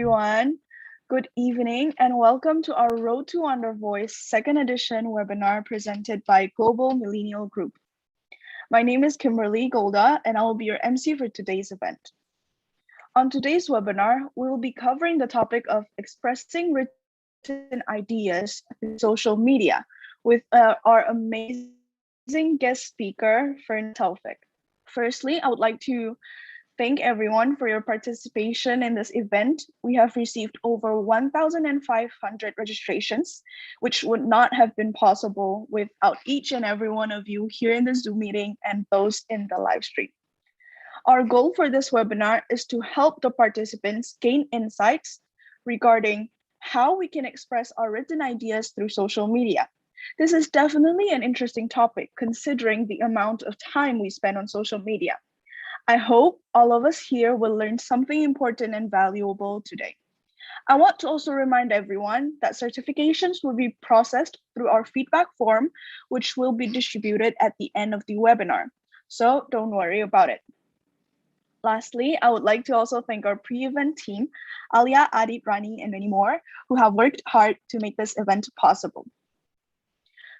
everyone. Good evening and welcome to our Road to Wonder Voice second edition webinar presented by Global Millennial Group. My name is Kimberly Golda and I will be your MC for today's event. On today's webinar, we will be covering the topic of expressing written ideas through social media with our amazing guest speaker, Firnita Taufick. Firstly, I would like to thank everyone for your participation in this event. We have received over 1,500 registrations, which would not have been possible without each and every one of you here in the Zoom meeting and those in the live stream. Our goal for this webinar is to help the participants gain insights regarding how we can express our written ideas through social media. This is definitely an interesting topic considering the amount of time we spend on social media. I hope all of us here will learn something important and valuable today. I want to also remind everyone that certifications will be processed through our feedback form, which will be distributed at the end of the webinar. So don't worry about it. Lastly, I would like to also thank our pre-event team, Alia, Adit, Rani, and many more, who have worked hard to make this event possible.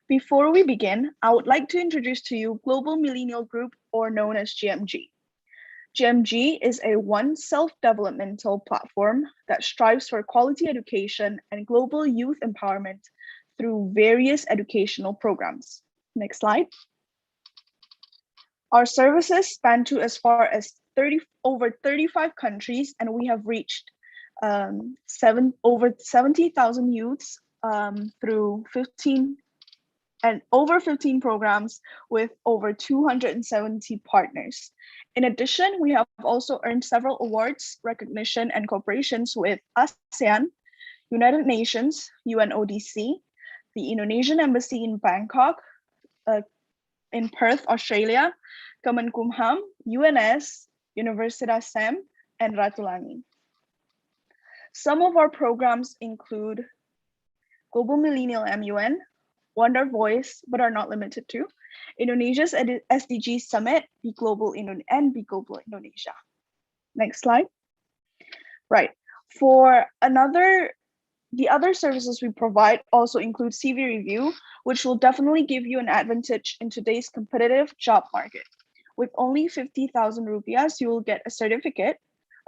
Before we begin, I would like to introduce to you Global Millennial Group, or known as GMG. GMG is a self-developmental platform that strives for quality education and global youth empowerment through various educational programs. Next slide. Our services span to as far as over 35 countries, and we have reached over 70,000 youths through 15 programs with over 270 partners. In addition, we have also earned several awards, recognition, and cooperations with ASEAN, United Nations, UNODC, the Indonesian Embassy in Bangkok, in Perth, Australia, Kemenkumham, UNS, Universitas SEM, and Ratulangi. Some of our programs include Global Millennial MUN, Wonder Voice, but are not limited to, Indonesia's SDG Summit, Be Global Indonesia. Next slide. Right. For the other services we provide also include CV review, which will definitely give you an advantage in today's competitive job market. With only 50,000 rupiahs, you will get a certificate,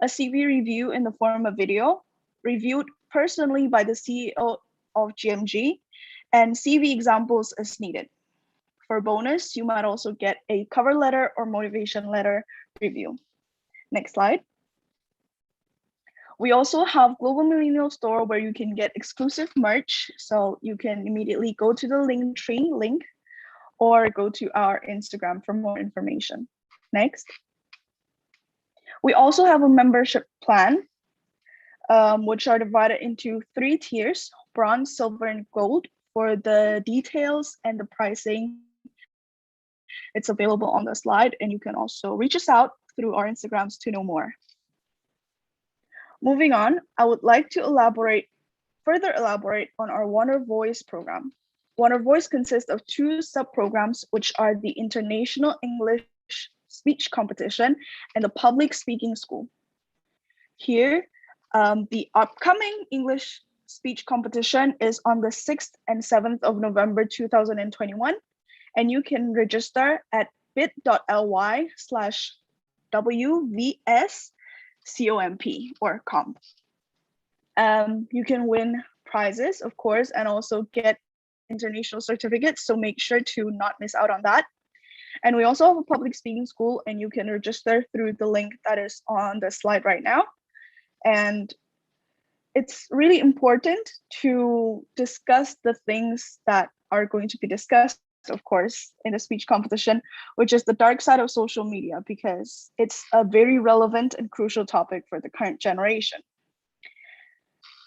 a CV review in the form of video, reviewed personally by the CEO of GMG, and CV examples as needed. For bonus, you might also get a cover letter or motivation letter review. Next slide. We also have Global Millennial Store where you can get exclusive merch. So you can immediately go to the Linktree link or go to our Instagram for more information. Next. We also have a membership plan, which are divided into 3 tiers, bronze, silver, and gold. For the details and the pricing, it's available on the slide, and you can also reach us out through our Instagrams to know more. Moving on, I would like to further elaborate on our Wonder Voice program. Wonder Voice consists of 2 sub-programs, which are the International English Speech Competition and the Public Speaking School. Here, the upcoming English speech competition is on the 6th and 7th of November 2021, and you can register at bit.ly/WVSCOMP or comp. You can win prizes, of course, and also get international certificates, so make sure to not miss out on that. And we also have a public speaking school, and you can register through the link that is on the slide right now. And it's really important to discuss the things that are going to be discussed, of course, in the speech competition, which is the dark side of social media, because it's a very relevant and crucial topic for the current generation.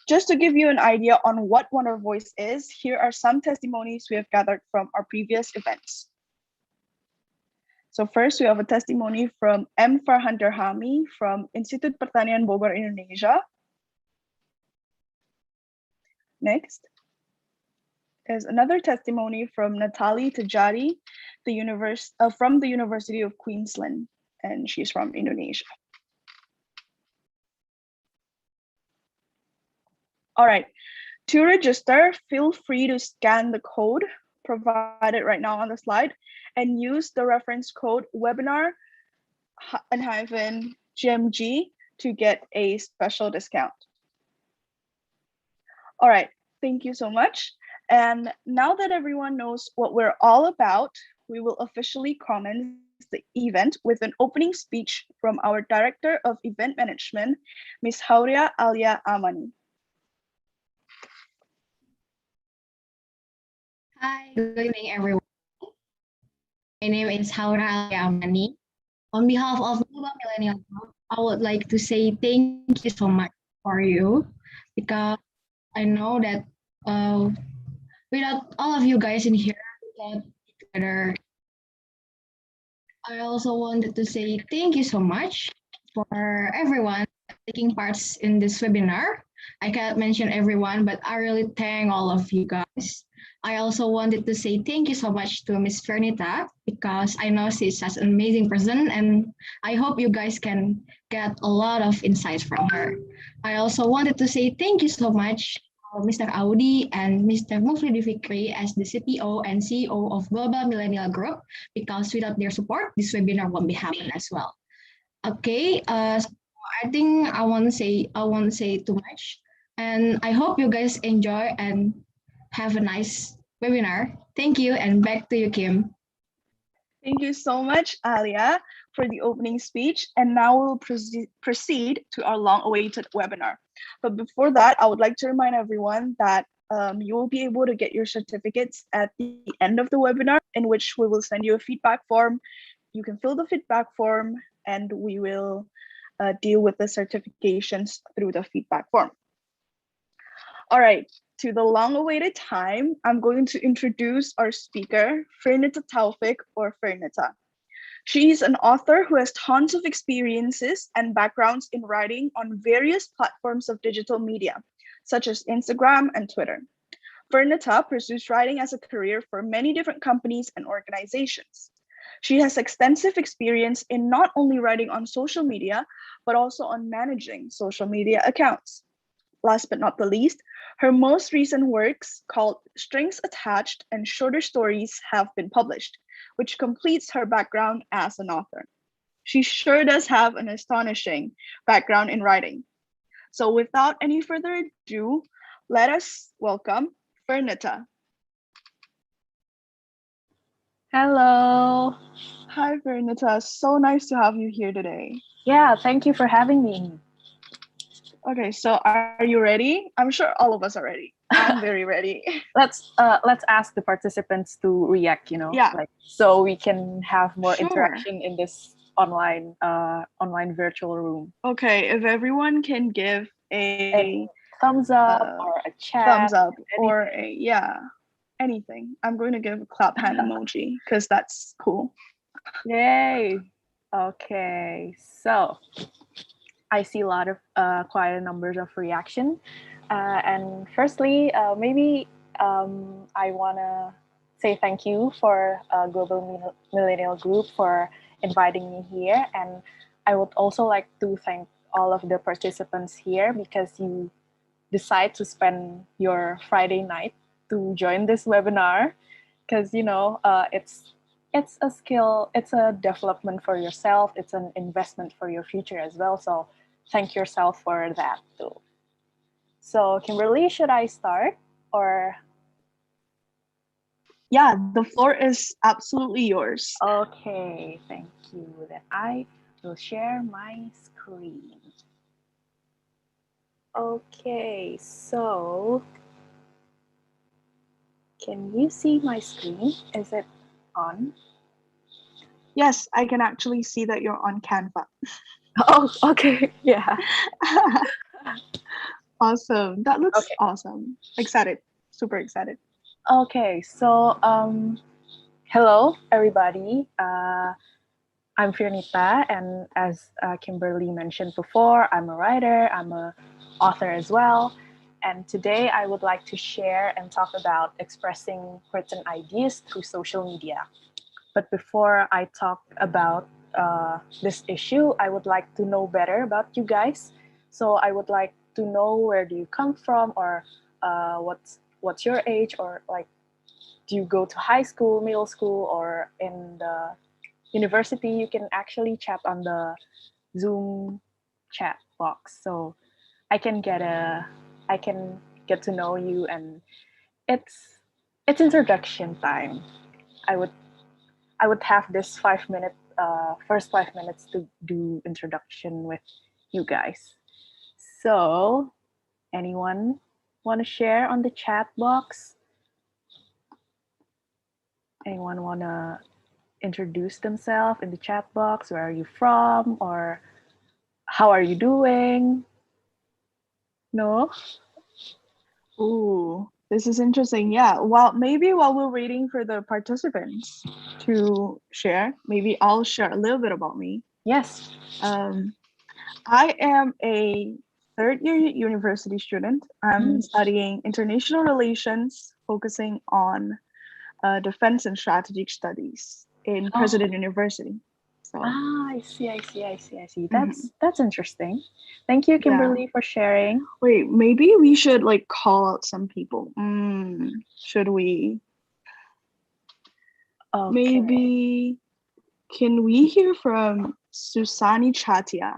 Just to give you an idea on what Wonder Voice is, here are some testimonies we have gathered from our previous events. So first, we have a testimony from M. Farhan Derhami from Institut Pertanian Bogor, Indonesia. Next is another testimony from Natali Tejari, from the University of Queensland, and she's from Indonesia. All right. To register, feel free to scan the code provided right now on the slide and use the reference code webinar and hyphen GMG to get a special discount. All right, thank you so much. And now that everyone knows what we're all about, we will officially commence the event with an opening speech from our Director of Event Management, Ms. Hauria Alia Amani. Hi, good evening, everyone. My name is Haura Amani. On behalf of Global Millennial Group, I would like to say thank you so much for you because I know that without all of you guys in here, we can't be together. I also wanted to say thank you so much for everyone taking parts in this webinar. I can't mention everyone, but I really thank all of you guys. I also wanted to say thank you so much to Miss Fernita because I know she's such an amazing person and I hope you guys can get a lot of insights from her. I also wanted to say thank you so much to Mr. Audi and Mr. Mufli Fikri as the CTO and CEO of Global Millennial Group because without their support, this webinar won't be happening as well. Okay, so I think I won't say too much, and I hope you guys enjoy and have a nice webinar. Thank you, and back to you, Kim. Thank you so much, Alia, for the opening speech. And now we'll proceed to our long-awaited webinar. But before that, I would like to remind everyone that you will be able to get your certificates at the end of the webinar, in which we will send you a feedback form. You can fill the feedback form, and we will deal with the certifications through the feedback form. All right, to the long-awaited time, I'm going to introduce our speaker, Firnita Taufick, or Firnita. She's an author who has tons of experiences and backgrounds in writing on various platforms of digital media, such as Instagram and Twitter. Firnita pursues writing as a career for many different companies and organizations. She has extensive experience in not only writing on social media, but also on managing social media accounts. Last but not the least, her most recent works called Strings Attached and Shorter Stories have been published, which completes her background as an author. She sure does have an astonishing background in writing. So without any further ado, let us welcome Firnita. Hello. Hi, Firnita. So nice to have you here today. Yeah, thank you for having me. Okay, so are you ready? I'm sure all of us are ready. I'm very ready. Let's ask the participants to react, Yeah. like so we can have more Sure. interaction in this online virtual room. Okay, if everyone can give a thumbs up or a chat, thumbs up anything. or anything. I'm going to give a clap hand emoji because that's cool. Yay. Okay, so I see a lot of quite a numbers of reaction. And firstly, maybe I want to say thank you for Global Millennial Group for inviting me here. And I would also like to thank all of the participants here because you decide to spend your Friday night to join this webinar because, it's a skill, it's a development for yourself, it's an investment for your future as well. So thank yourself for that too. So Kimberly, should I start or? Yeah, the floor is absolutely yours. Okay, thank you. Then I will share my screen. Okay, so can you see my screen? Is it on? Yes, I can actually see that you're on Canva. Oh, okay, yeah. Awesome. That looks awesome. Excited, super excited. Okay, so hello everybody. I'm Firnita, and as Kimberly mentioned before, I'm a writer, I'm an author as well. And today I would like to share and talk about expressing certain ideas through social media. But before I talk about this issue, I would like to know better about you guys. So I would like to know where do you come from, or what's your age, or like do you go to high school, middle school, or in the university, you can actually chat on the Zoom chat box. So I can get to know you, and it's introduction time. I would have this 5 minute first 5 minutes to do introduction with you guys. So anyone want to share on the chat box? Anyone want to introduce themselves in the chat box? Where are you from, or how are you doing? No? Ooh, this is interesting. Yeah. Well, maybe while we're waiting for the participants to share, maybe I'll share a little bit about me. Yes. I am a third year university student. I'm studying international relations, focusing on defense and strategic studies in President University. So I see. That's interesting. Thank you, Kimberly, for sharing. wait, maybe we should like call out some people. Should we? Okay. Maybe can we hear from Susani Chatia?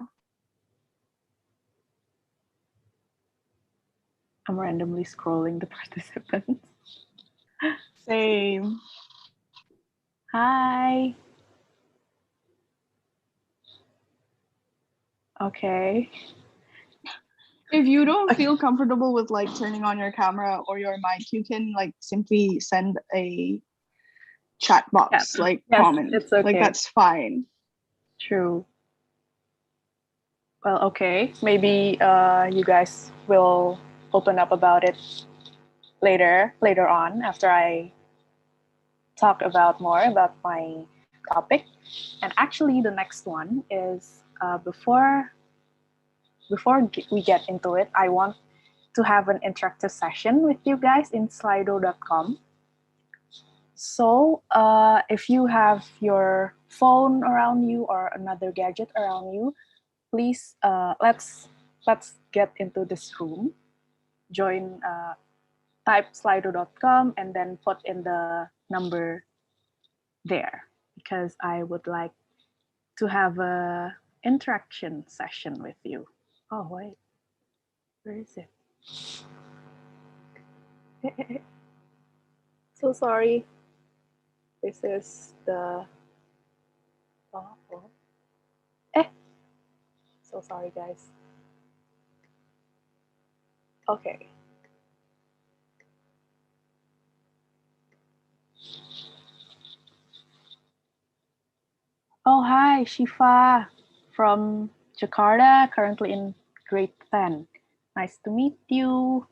I'm randomly scrolling the participants. Same. Hi. Okay. If you don't feel comfortable with like turning on your camera or your mic, you can like simply send a chat box, like comment. It's okay. Like that's fine. True. Well, okay. Maybe you guys will open up about it later on, after I talk about more about my topic. And actually, the next one is before we get into it, I want to have an interactive session with you guys in slido.com. So if you have your phone around you or another gadget around you, please let's get into this room. Join, type slido.com and then put in the number there, because I would like to have a interaction session with you. Oh wait, where is it? So sorry. This is the so sorry guys. Okay. Oh hi, Shifa from Jakarta, currently in grade 10. Nice to meet you.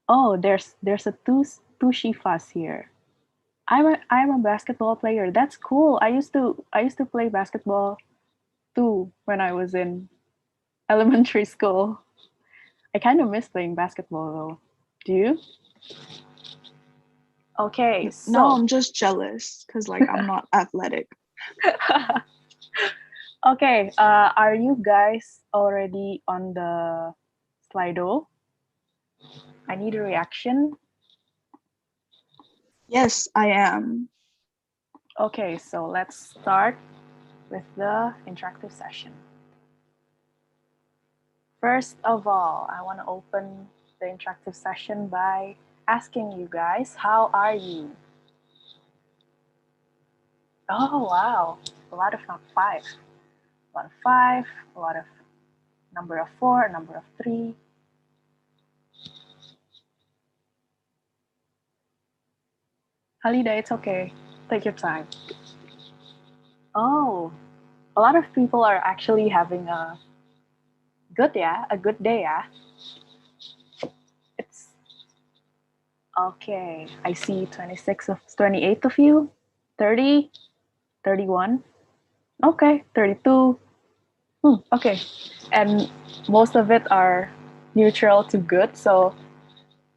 Oh, there's a two Shifas here. I'm a basketball player. That's cool. I used to play basketball too when I was in elementary school. I kind of miss playing basketball though. Do you? Okay, so now I'm just jealous because like I'm not athletic. Okay, are you guys already on the Slido? I need a reaction. Yes, I am. Okay, so let's start with the interactive session. First of all, I want to open the interactive session by asking you guys, how are you? Oh, wow. A lot of five. A lot of five, a lot of number of 4, a number of 3. Halida, it's okay. Take your time. Oh, a lot of people are actually having a good day, yeah. It's okay. I see 28 of you, 30, 31. Okay, 32. Okay, and most of it are neutral to good. So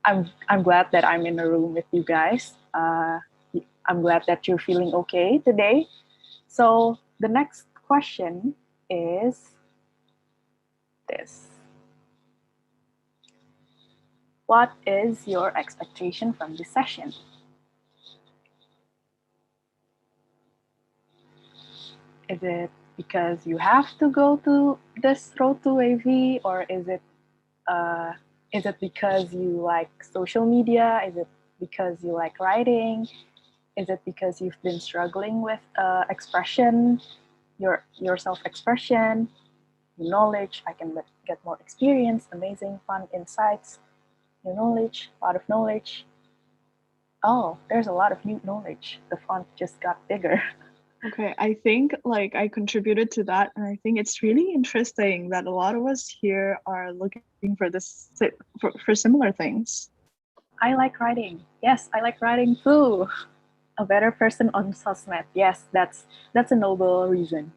I'm glad that I'm in a room with you guys. I'm glad that you're feeling okay today. So the next question is this. What is your expectation from this session? Is it because you have to go to this road to WaVy, or is it because you like social media? Is it because you like writing? Is it because you've been struggling with expression, your self-expression, knowledge? I can get more experience, amazing, fun insights, new knowledge, a lot of knowledge. Oh, there's a lot of new knowledge. The font just got bigger. Okay, I think like I contributed to that, and I think it's really interesting that a lot of us here are looking for this for similar things. I like writing. Yes, I like writing too. A better person on Susmet. Yes, that's a noble reason.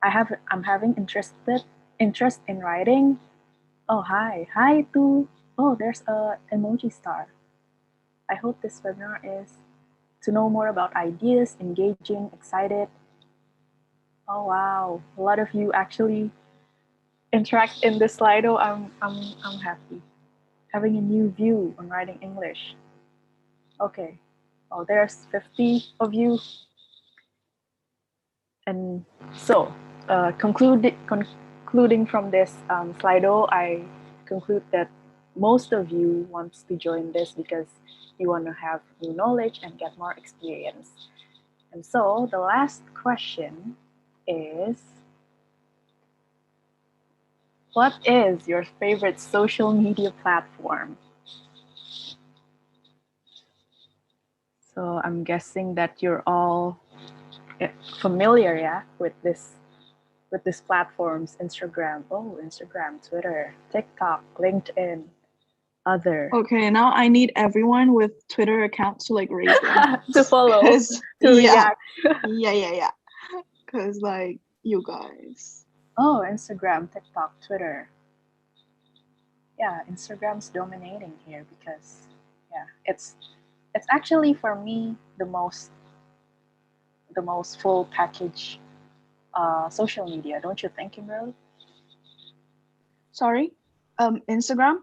I'm having interest in writing. Oh hi to. Oh, there's a emoji star. I hope this webinar is to know more about ideas, engaging, excited. Oh wow, a lot of you actually interact in this Slido. I'm happy. Having a new view on writing English. Okay. Oh, there's 50 of you. And so, concluding from this Slido, I conclude that most of you wants to join this because you want to have new knowledge and get more experience. And so the last question is, what is your favorite social media platform? So I'm guessing that you're all familiar, yeah, with these platforms: Instagram, Twitter, TikTok, LinkedIn, other. Okay, now I need everyone with Twitter accounts to like raise their hands. To follow, 'Cause, to yeah, react. yeah. Because like you guys. Oh, Instagram, TikTok, Twitter. Yeah, Instagram's dominating here because yeah, it's actually for me the most full package social media, don't you think, Kimberly? Sorry, Instagram.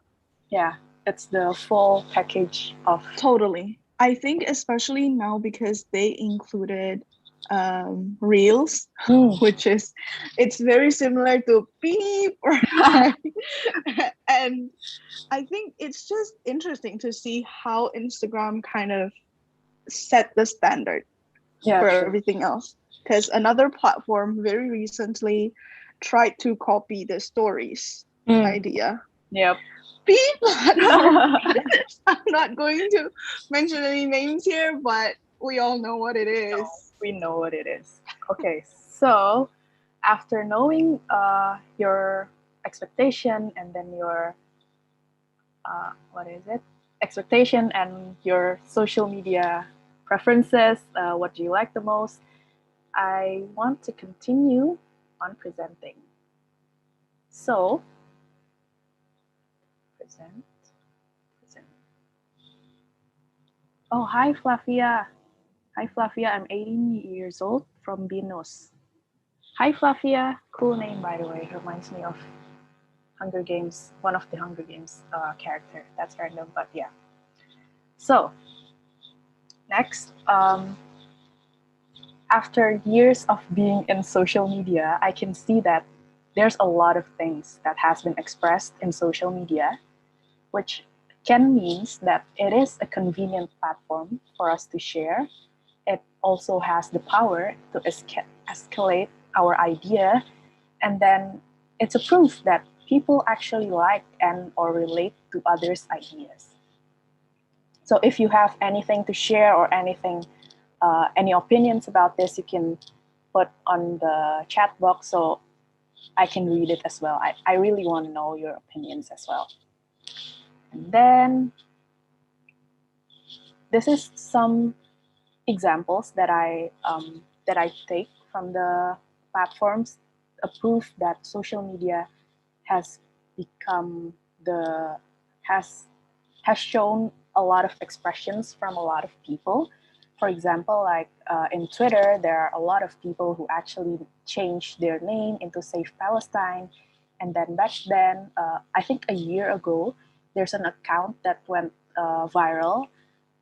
Yeah, it's the full package of. Totally. I think especially now because they included reels, which is it's very similar to beep, right? And I think it's just interesting to see how Instagram kind of set the standard for true. everything else. Because another platform very recently tried to copy the stories idea. Yep. Beep platform. I'm not going to mention any names here, but we all know what it is. We know what it is. Okay, so after knowing your expectation and then your expectation and your social media preferences, what do you like the most? I want to continue on presenting. So, present. Oh, hi Flavia. Hi Flavia, I'm 18 years old from Binus. Hi Flavia, cool name by the way, reminds me of Hunger Games, one of the Hunger Games character. That's random, but yeah. So, next, after years of being in social media, I can see that there's a lot of things that has been expressed in social media, which can means that it is a convenient platform for us to share. It also has the power to escalate our idea, and then it's a proof that people actually like and or relate to others' ideas. So if you have anything to share or anything, any opinions about this, you can put on the chat box so I can read it as well. I really want to know your opinions as well. And then this is some examples that I take from the platforms, a proof that social media has become has shown a lot of expressions from a lot of people. For example, like in Twitter, there are a lot of people who actually changed their name into Save Palestine. And then back then, I think a year ago, there's an account that went viral.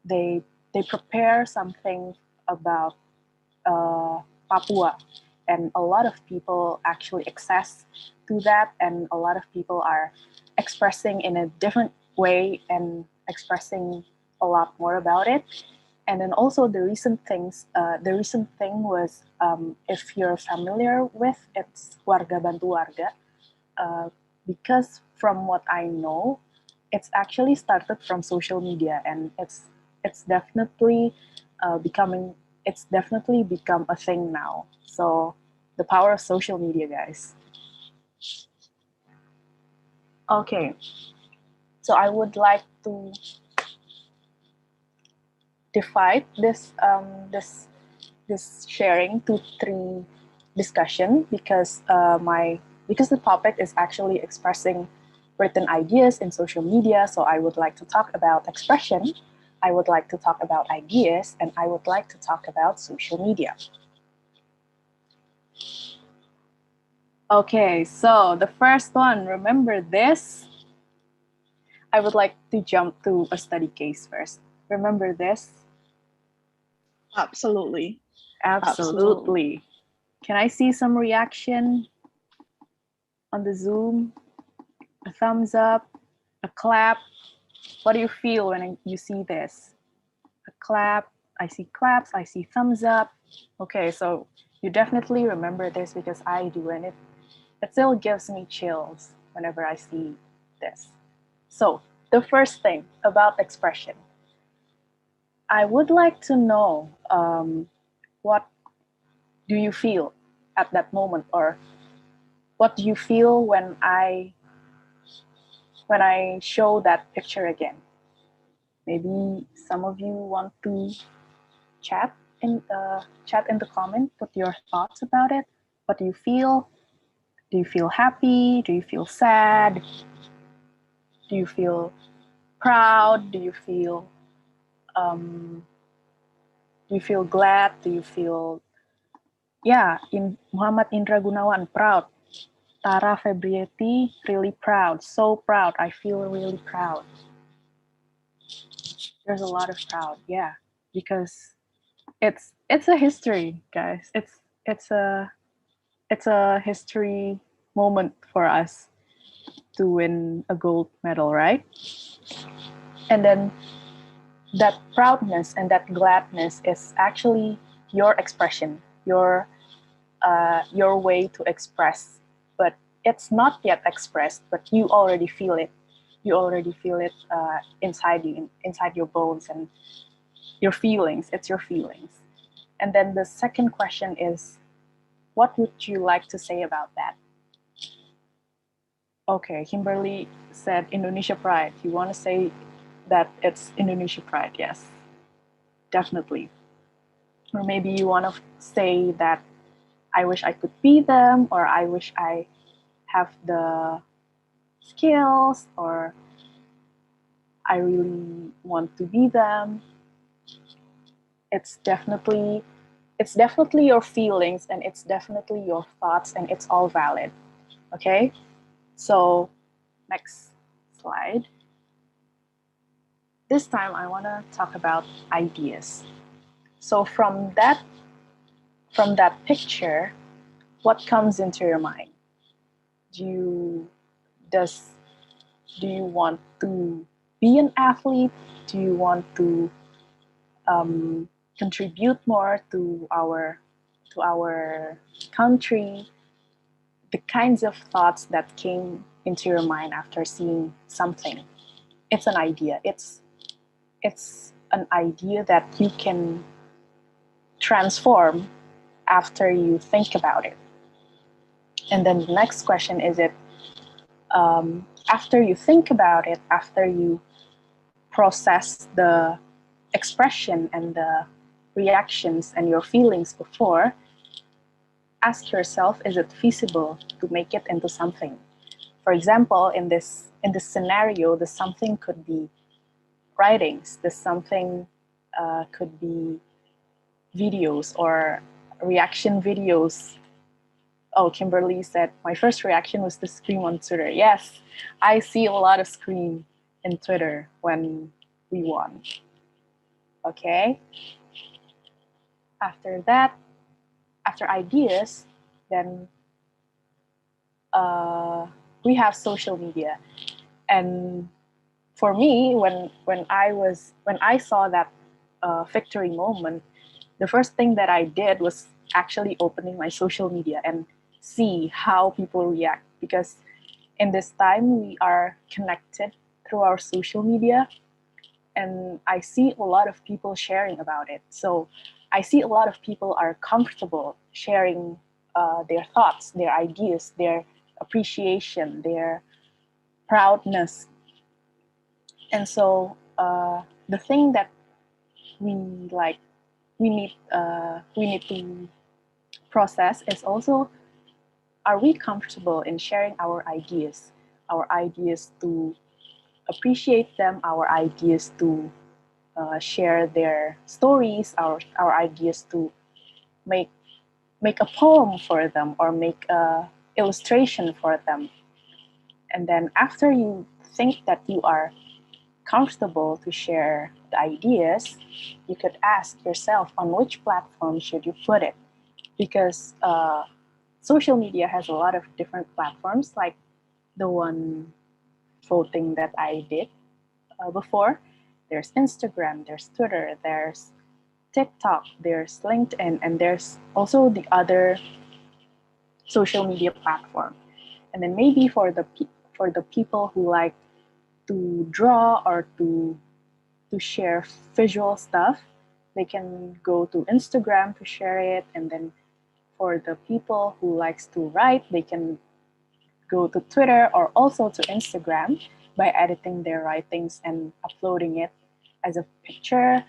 They prepare something about Papua, and a lot of people actually access to that, and a lot of people are expressing in a different way and expressing a lot more about it. And then also the recent thing was, if you're familiar with, it's Warga Bantu Warga, because from what I know, it's actually started from social media, and it's definitely becoming it's definitely become a thing now. So the power of social media, guys. Okay, so I would like to divide this sharing to three discussion, because because the topic is actually expressing written ideas in social media. So I would like to talk about expression, I would like to talk about ideas, and I would like to talk about social media. Okay, so the first one, remember this? I would like to jump to a study case first. Remember this? Absolutely. Absolutely. Can I see some reaction on the Zoom? A thumbs up, a clap. What do you feel when you see this? A clap. I see claps, I see thumbs up. Okay, so you definitely remember this, because I do, and it still gives me chills whenever I see this. So the first thing about expression, I would like to know, what do you feel at that moment, or what do you feel when I show that picture again? Maybe some of you want to chat in the comment, put your thoughts about it. What do you feel? Do you feel happy? Do you feel sad? Do you feel proud? Do you feel glad? Do you feel, yeah, in Muhammad Indra Gunawan, proud. Tara Febrieti, really proud, so proud. I feel really proud. There's a lot of proud, yeah, because it's a history, guys. It's a history moment for us to win a gold medal, right? And then that proudness and that gladness is actually your expression, your way to express, but it's not yet expressed, but you already feel it. You already feel it inside you, inside your bones, and your feelings. It's your feelings. And then the second question is, what would you like to say about that? Okay, Kimberly said Indonesia pride. You want to say that it's Indonesia pride? Yes, definitely. Or maybe you want to say that I wish I could be them, or I wish I have the skills, or I really want to be them. It's definitely your feelings, and it's definitely your thoughts, and it's all valid. Okay? So, next slide. This time I want to talk about ideas. So from that picture, what comes into your mind? Do you want to be an athlete? Do you want to contribute more to our country? The kinds of thoughts that came into your mind after seeing something. It's an idea. It's an idea that you can transform after you think about it. And then the next question is, after you think about it, after you process the expression and the reactions and your feelings before, ask yourself, is it feasible to make it into something? For example, in this scenario, the something could be writings, the something could be videos or reaction videos. Oh, Kimberly said, my first reaction was to scream on Twitter. Yes, I see a lot of scream in Twitter when we won. Okay. After that, after ideas, then we have social media. And for me, when I saw that victory moment, the first thing that I did was actually opening my social media and see how people react, because in this time we are connected through our social media, and I see a lot of people sharing about it. So I see a lot of people are comfortable sharing their thoughts, their ideas, their appreciation, their proudness. And so the thing that we like we need to process is also, are we comfortable in sharing our ideas to appreciate them, our ideas to share their stories, our ideas to make make a poem for them or make a illustration for them. And then after you think that you are comfortable to share the ideas, you could ask yourself on which platform should you put it, because social media has a lot of different platforms, like the one voting that I did before. There's Instagram, there's Twitter, there's TikTok, there's LinkedIn, and there's also the other social media platform. And then maybe for the people who like to draw or to share visual stuff, they can go to Instagram to share it. And then for the people who likes to write, they can go to Twitter or also to Instagram by editing their writings and uploading it as a picture.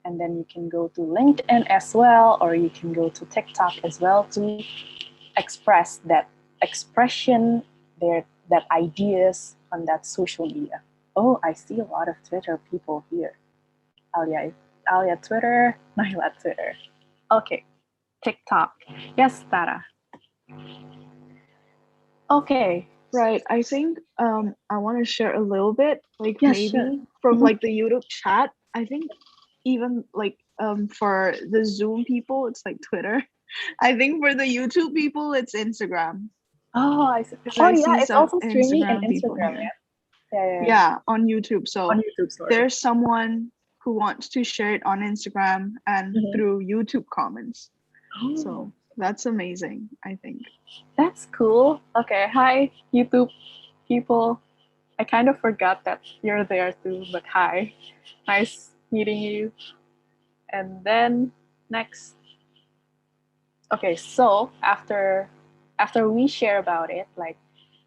And then you can go to LinkedIn as well, or you can go to TikTok as well to express that expression, that ideas on that social media. Oh, I see a lot of Twitter people here. Alia Twitter, Naila Twitter. Okay, TikTok. Yes, Tara. Okay. Right. I think I want to share a little bit, like Yes, sure. maybe from like the YouTube chat. I think even like for the Zoom people, it's like Twitter. I think for the YouTube people, it's Instagram. Oh, I see. Because Oh, I yeah, see it's some also streaming in Instagram people Instagram, here. yeah? Yeah. Yeah, on YouTube. On So YouTube, sorry. there's someone who wants to share it on Instagram and Mhm. through YouTube comments. Oh, So that's amazing, I think. that's cool. Okay, hi, YouTube people. I kind of forgot that you're there too, but hi. Nice meeting you. And then next. Okay, so after we share about it, like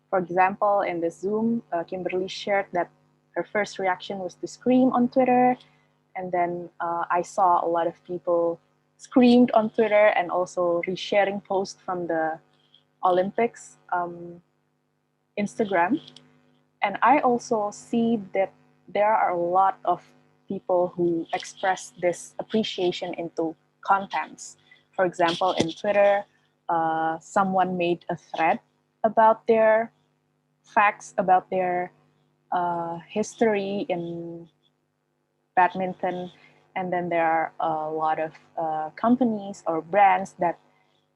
for example, in the Zoom, Kimberly shared that her first reaction was to scream on Twitter, and then I saw a lot of people screamed on Twitter and also resharing posts from the Olympics Instagram. And I also see that there are a lot of people who express this appreciation into contents. For example, in Twitter, someone made a thread about their facts, about their history in badminton. And then there are a lot of companies or brands that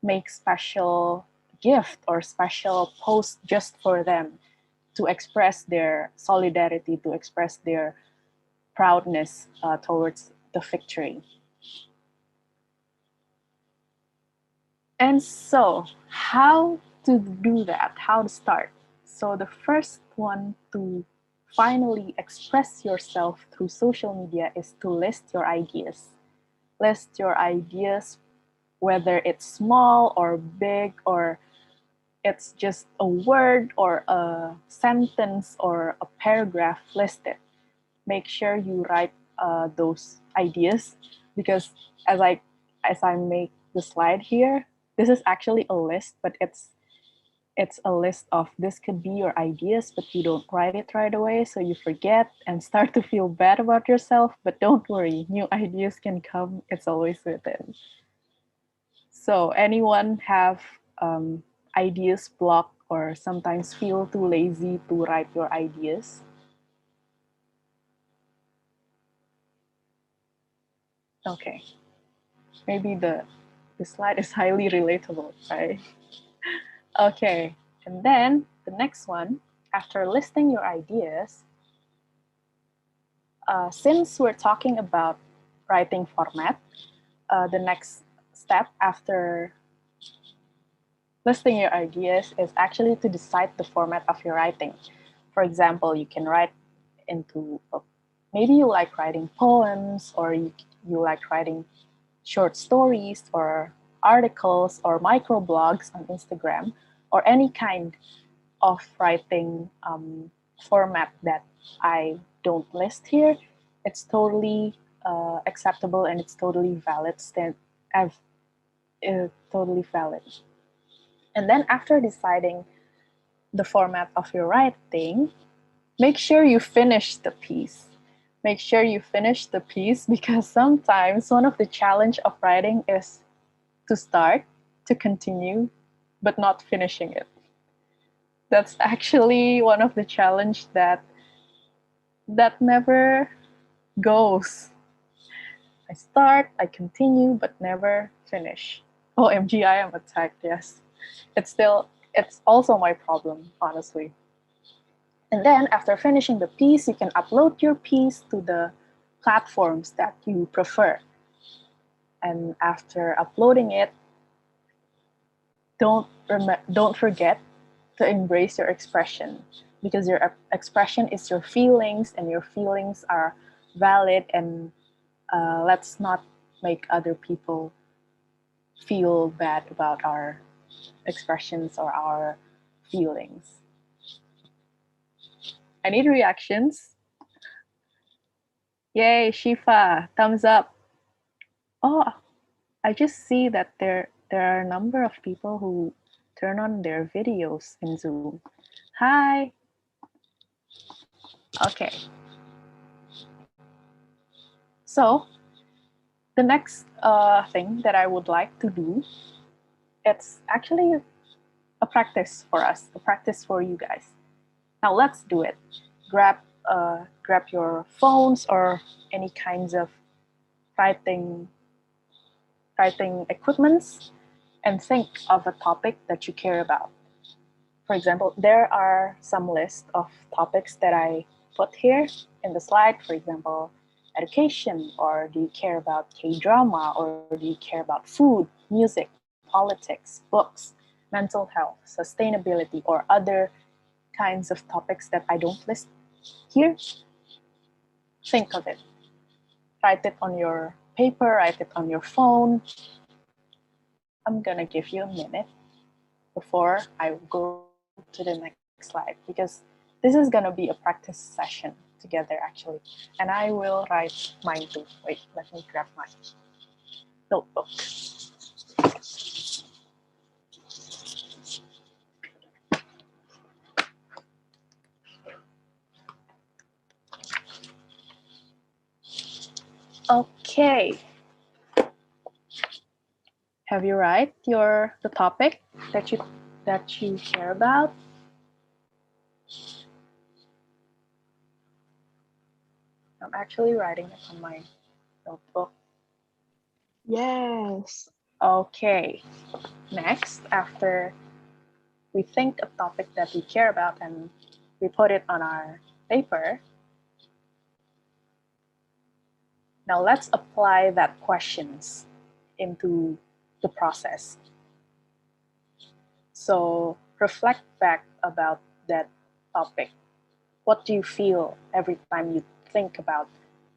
make special gift or special post just for them, to express their solidarity, to express their proudness towards the victory. And so, how to do that? How to start? So, the first one to finally express yourself through social media is to list your ideas. List your ideas, whether it's small or big, or it's just a word or a sentence or a paragraph. List it. Make sure you write those ideas, because as I make the slide here, this is actually a list, but it's a list of this could be your ideas, but you don't write it right away, so you forget and start to feel bad about yourself. But don't worry, new ideas can come. It's always within. So anyone have ideas block or sometimes feel too lazy to write your ideas? Okay. Maybe the slide is highly relatable, right? Okay. And then the next one, after listing your ideas, since we're talking about writing format, the next step after listing your ideas is actually to decide the format of your writing. For example, you can write into, maybe you like writing poems, or you like writing short stories or articles or microblogs on Instagram, or any kind of writing format that I don't list here. It's totally acceptable, and it's totally valid. Totally valid. And then after deciding the format of your writing, make sure you finish the piece. Make sure you finish the piece, because sometimes one of the challenge of writing is to start, to continue, but not finishing it. That's actually one of the challenge that never goes. I start, I continue, but never finish. OMG, I am attacked, yes. It's also my problem, honestly. And then after finishing the piece, you can upload your piece to the platforms that you prefer. And after uploading it, don't forget to embrace your expression, because your expression is your feelings, and your feelings are valid. And let's not make other people feel bad about our expressions or our feelings. I need reactions. Yay, Shifa, thumbs up. Oh, I just see that there are a number of people who turn on their videos in Zoom. Hi. Okay. So the next thing that I would like to do, it's actually a practice for us, a practice for you guys. Now let's do it. Grab your phones or any kinds of writing equipments, and think of a topic that you care about. For example, there are some list of topics that I put here in the slide. For example, education, or do you care about K-drama, or do you care about food, music, politics, books, mental health, sustainability, or other kinds of topics that I don't list here? Think of it. Write it on your paper, write it on your phone. I'm gonna give you a minute before I go to the next slide, because this is gonna be a practice session together actually. And I will write mine too. Wait, let me grab my notebook. Okay. Have you write the topic that you care about? I'm actually writing it on my notebook. Yes. Okay. Next, after we think a topic that we care about and we put it on our paper, now let's apply that questions into the process. So reflect back about that topic. What do you feel every time you think about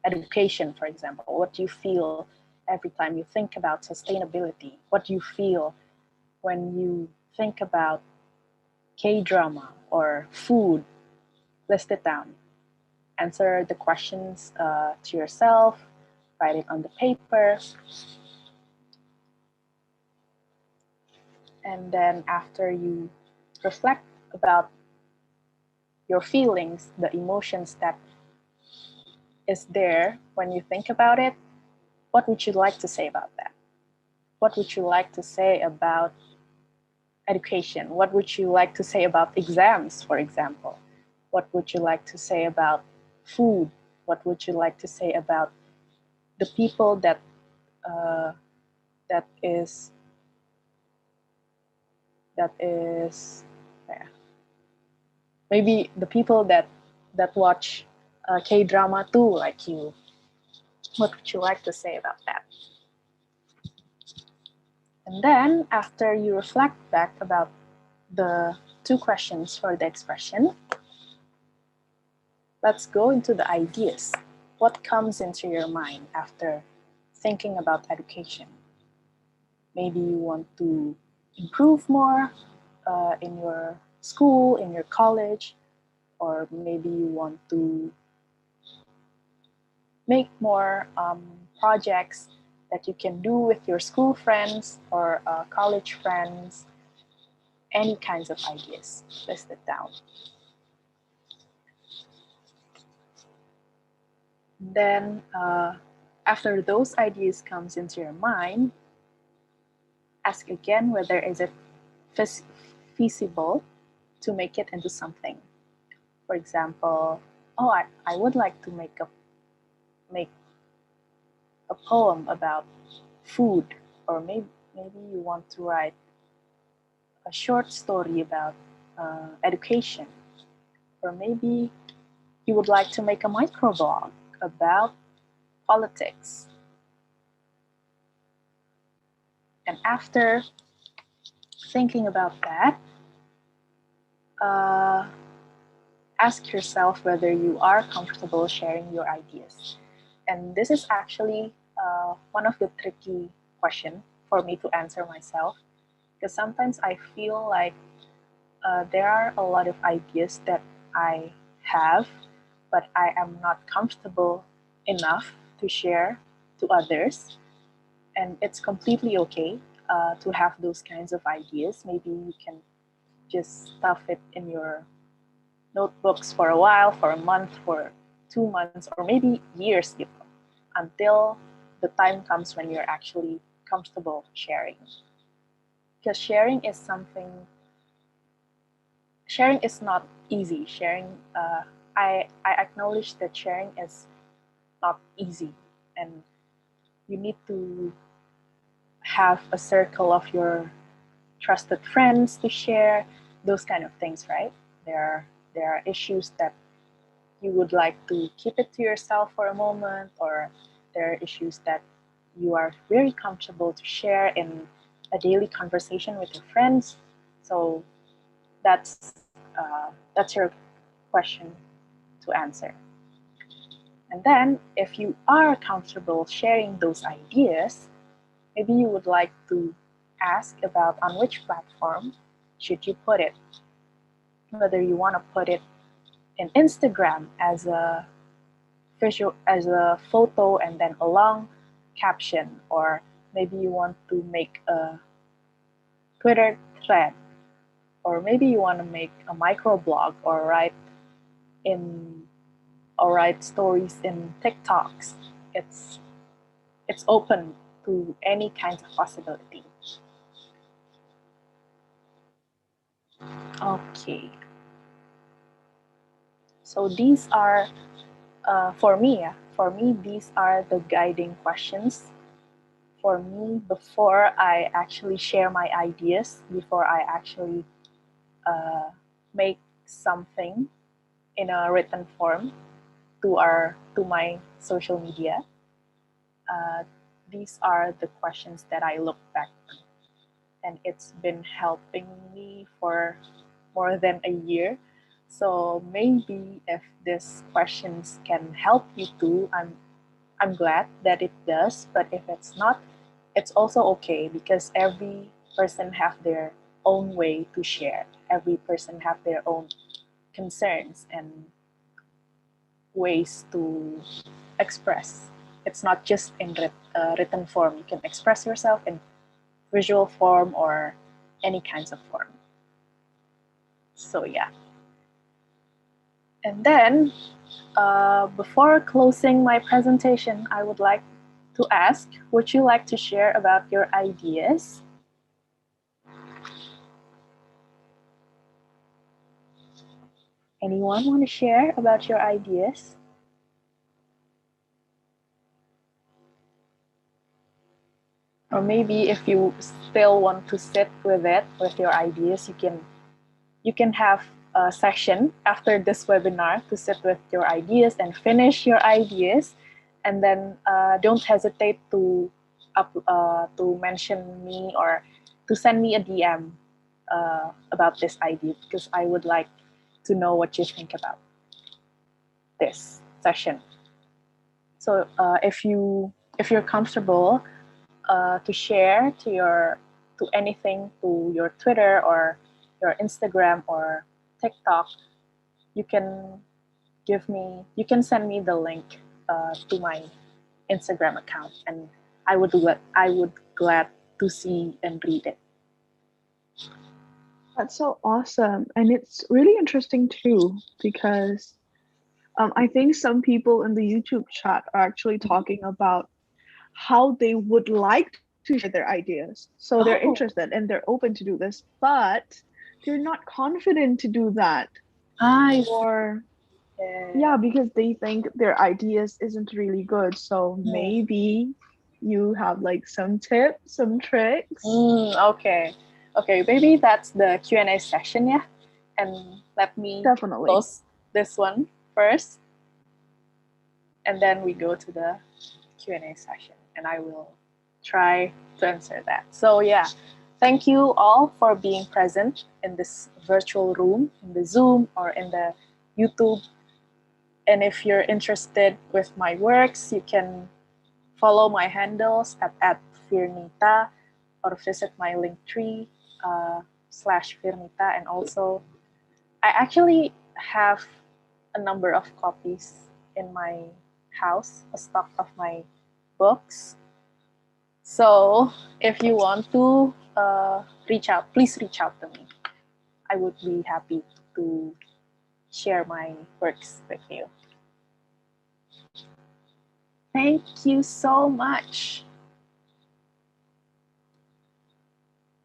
education, for example? What do you feel every time you think about sustainability? What do you feel when you think about K-drama or food? List it down. Answer the questions to yourself, write it on the paper. And then after you reflect about your feelings, the emotions that is there when you think about it, what would you like to say about that? What would you like to say about education? What would you like to say about exams, for example? What would you like to say about food? What would you like to say about the people that that is yeah, maybe the people that watch K-drama too, like you. What would you like to say about that? And then after you reflect back about the two questions for the expression, let's go into the ideas. What comes into your mind after thinking about education? Maybe you want to improve more in your school, in your college, or maybe you want to make more projects that you can do with your school friends or college friends, any kinds of ideas. List it down. Then after those ideas comes into your mind, ask again whether is it feasible to make it into something. For example, oh, I would like to make a poem about food, or maybe you want to write a short story about education, or maybe you would like to make a microblog about politics. And after thinking about that, ask yourself whether you are comfortable sharing your ideas. And this is actually one of the tricky questions for me to answer myself, because sometimes I feel like there are a lot of ideas that I have, but I am not comfortable enough to share to others. And it's completely okay to have those kinds of ideas. Maybe you can just stuff it in your notebooks for a while, for a month, for 2 months, or maybe years, until the time comes when you're actually comfortable sharing. Because sharing is not easy. I acknowledge that sharing is not easy, and you need to have a circle of your trusted friends to share those kind of things, right? There are issues that you would like to keep it to yourself for a moment, or there are issues that you are very comfortable to share in a daily conversation with your friends. So that's your question to answer. And then if you are comfortable sharing those ideas, maybe you would like to ask about on which platform should you put it. Whether you want to put it in Instagram as a photo and then a long caption, or maybe you want to make a Twitter thread, or maybe you want to make a microblog or write stories in TikToks. It's open to any kinds of possibility. Okay. So these are for me. These are the guiding questions for me before I actually share my ideas, before I actually make something in a written form to my social media. These are the questions that I look back on, and it's been helping me for more than a year. So maybe if these questions can help you too, I'm glad that it does. But if it's not, it's also okay, because every person have their own way to share. Every person have their own concerns and ways to express. It's not just in written form. You can express yourself in visual form or any kinds of form. So yeah. And then before closing my presentation, I would like to ask, would you like to share about your ideas? Anyone want to share about your ideas? Or maybe if you still want to sit with it, with your ideas, you can have a session after this webinar to sit with your ideas and finish your ideas, and then don't hesitate to mention me or to send me a DM about this idea, because I would like to know what you think about this session. So if you're comfortable to share to anything, to your Twitter or your Instagram or TikTok, you can you can send me the link to my Instagram account, and I would glad to see and read it. That's so awesome. And it's really interesting too, because I think some people in the YouTube chat are actually talking about how they would like to share their ideas. So they're Oh, interested and they're open to do this, but they're not confident to do that. I Or yeah, because they think their ideas isn't really good. So maybe you have like some tips, some tricks. okay, okay. Maybe that's the Q&A session, yeah. And let me Definitely. close this one first, and then we go to the Q&A session, and I will try to answer that. So yeah, thank you all for being present in this virtual room, in the Zoom or in the YouTube. And if you're interested with my works, you can follow my handles at Firnita, or visit my link tree /Firnita. And also, I actually have a number of copies in my house, a stock of my books. So if you want to reach out, please reach out to me. I would be happy to share my works with you. Thank you so much.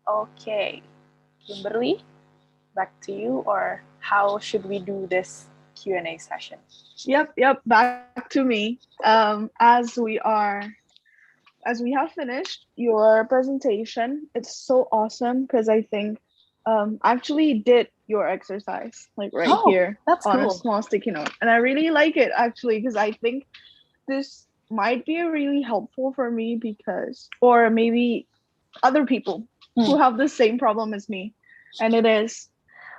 Okay, Kimberly, back to you, or how should we do this Q&A session? Yep, back to me. As we have finished your presentation, it's so awesome because I think I actually did your exercise like right Oh, here that's on a cool. small sticky note. And I really like it actually because I think this might be really helpful for me because, or maybe other people who have the same problem as me. And it is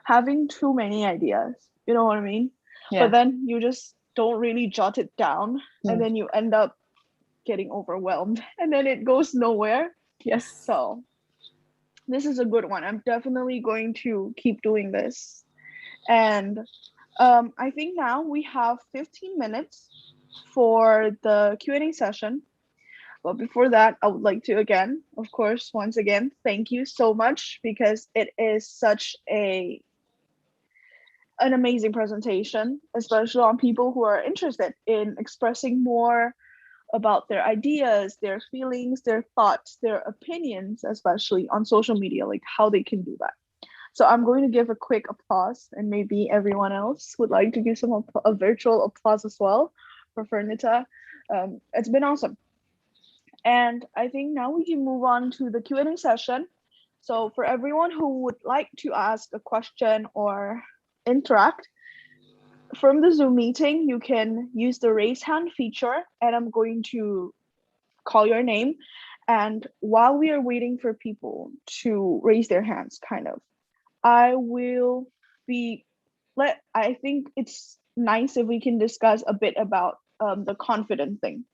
having too many ideas. You know what I mean? Yeah. But then you just don't really jot it down and then you end up getting overwhelmed and then it goes nowhere. Yes. So this is a good one. I'm definitely going to keep doing this. And I think now we have 15 minutes for the Q&A session. But before that, I would like to again, of course, once again, thank you so much because it is such an amazing presentation, especially on people who are interested in expressing more about their ideas, their feelings, their thoughts, their opinions, especially on social media, like how they can do that. So I'm going to give a quick applause, and maybe everyone else would like to give a virtual applause as well for Fernita. It's been awesome. And I think now we can move on to the Q&A session. So for everyone who would like to ask a question or interact, from the Zoom meeting, you can use the raise hand feature, and I'm going to call your name. And while we are waiting for people to raise their hands, kind of, I will be I think it's nice if we can discuss a bit about the confident thing.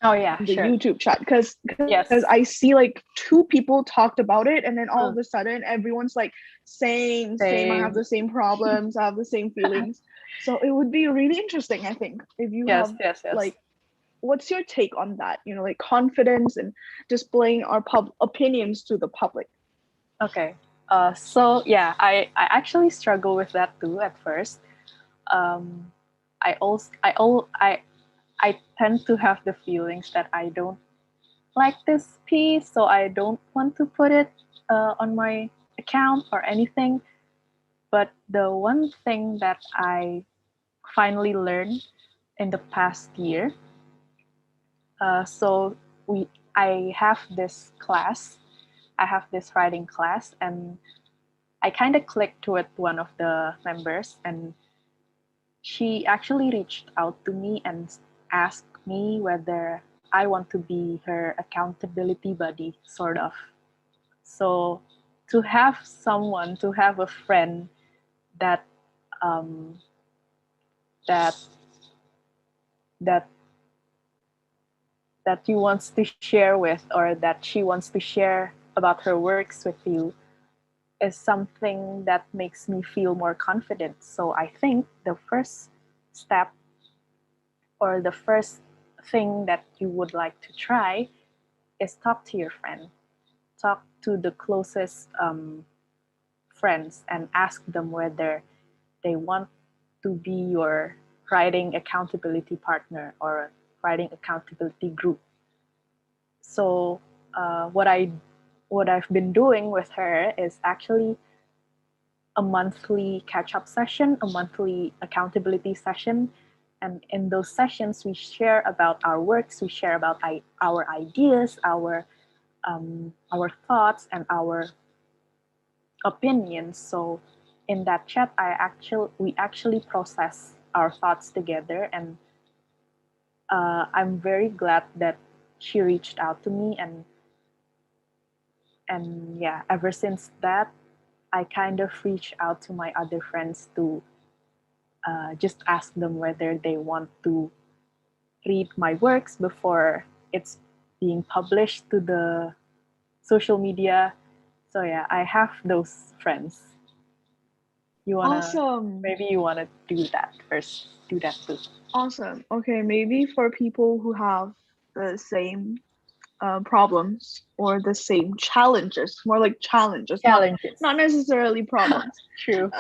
Oh yeah, The sure. YouTube chat because Yes. I see like 2 people talked about it and then all of a sudden everyone's like same I have the same problems, I have the same feelings. So it would be really interesting, I think, if you have like, what's your take on that, you know, like confidence and displaying our opinions to the public. Okay. So yeah, I actually struggle with that too at first. I tend to have the feelings that I don't like this piece, so I don't want to put it on my account or anything. But the one thing that I finally learned in the past year, so I have this class. I have this writing class, and I kind of clicked with one of the members, and she actually reached out to me and asked me whether I want to be her accountability buddy, sort of. So to have someone, to have a friend that um, that that that you wants to share with, or that she wants to share about her works with you, is something that makes me feel more confident. So I think the first step, or the first thing that you would like to try, is talk to your friend. Talk to the closest friends and ask them whether they want to be your writing accountability partner or writing accountability group. So what I've been doing with her is actually a monthly catch-up session, a monthly accountability session. And in those sessions, we share about our works, we share about our ideas, our thoughts, and our opinions. So in that chat, we actually process our thoughts together, and I'm very glad that she reached out to me, and yeah, ever since that, I kind of reach out to my other friends to just ask them whether they want to read my works before it's being published to the social media. So yeah, I have those friends. Awesome. Maybe you wanna do that first. Do that too. Awesome. Okay, maybe for people who have the same problems or the same challenges, more like challenges, Challenges. not necessarily problems. True.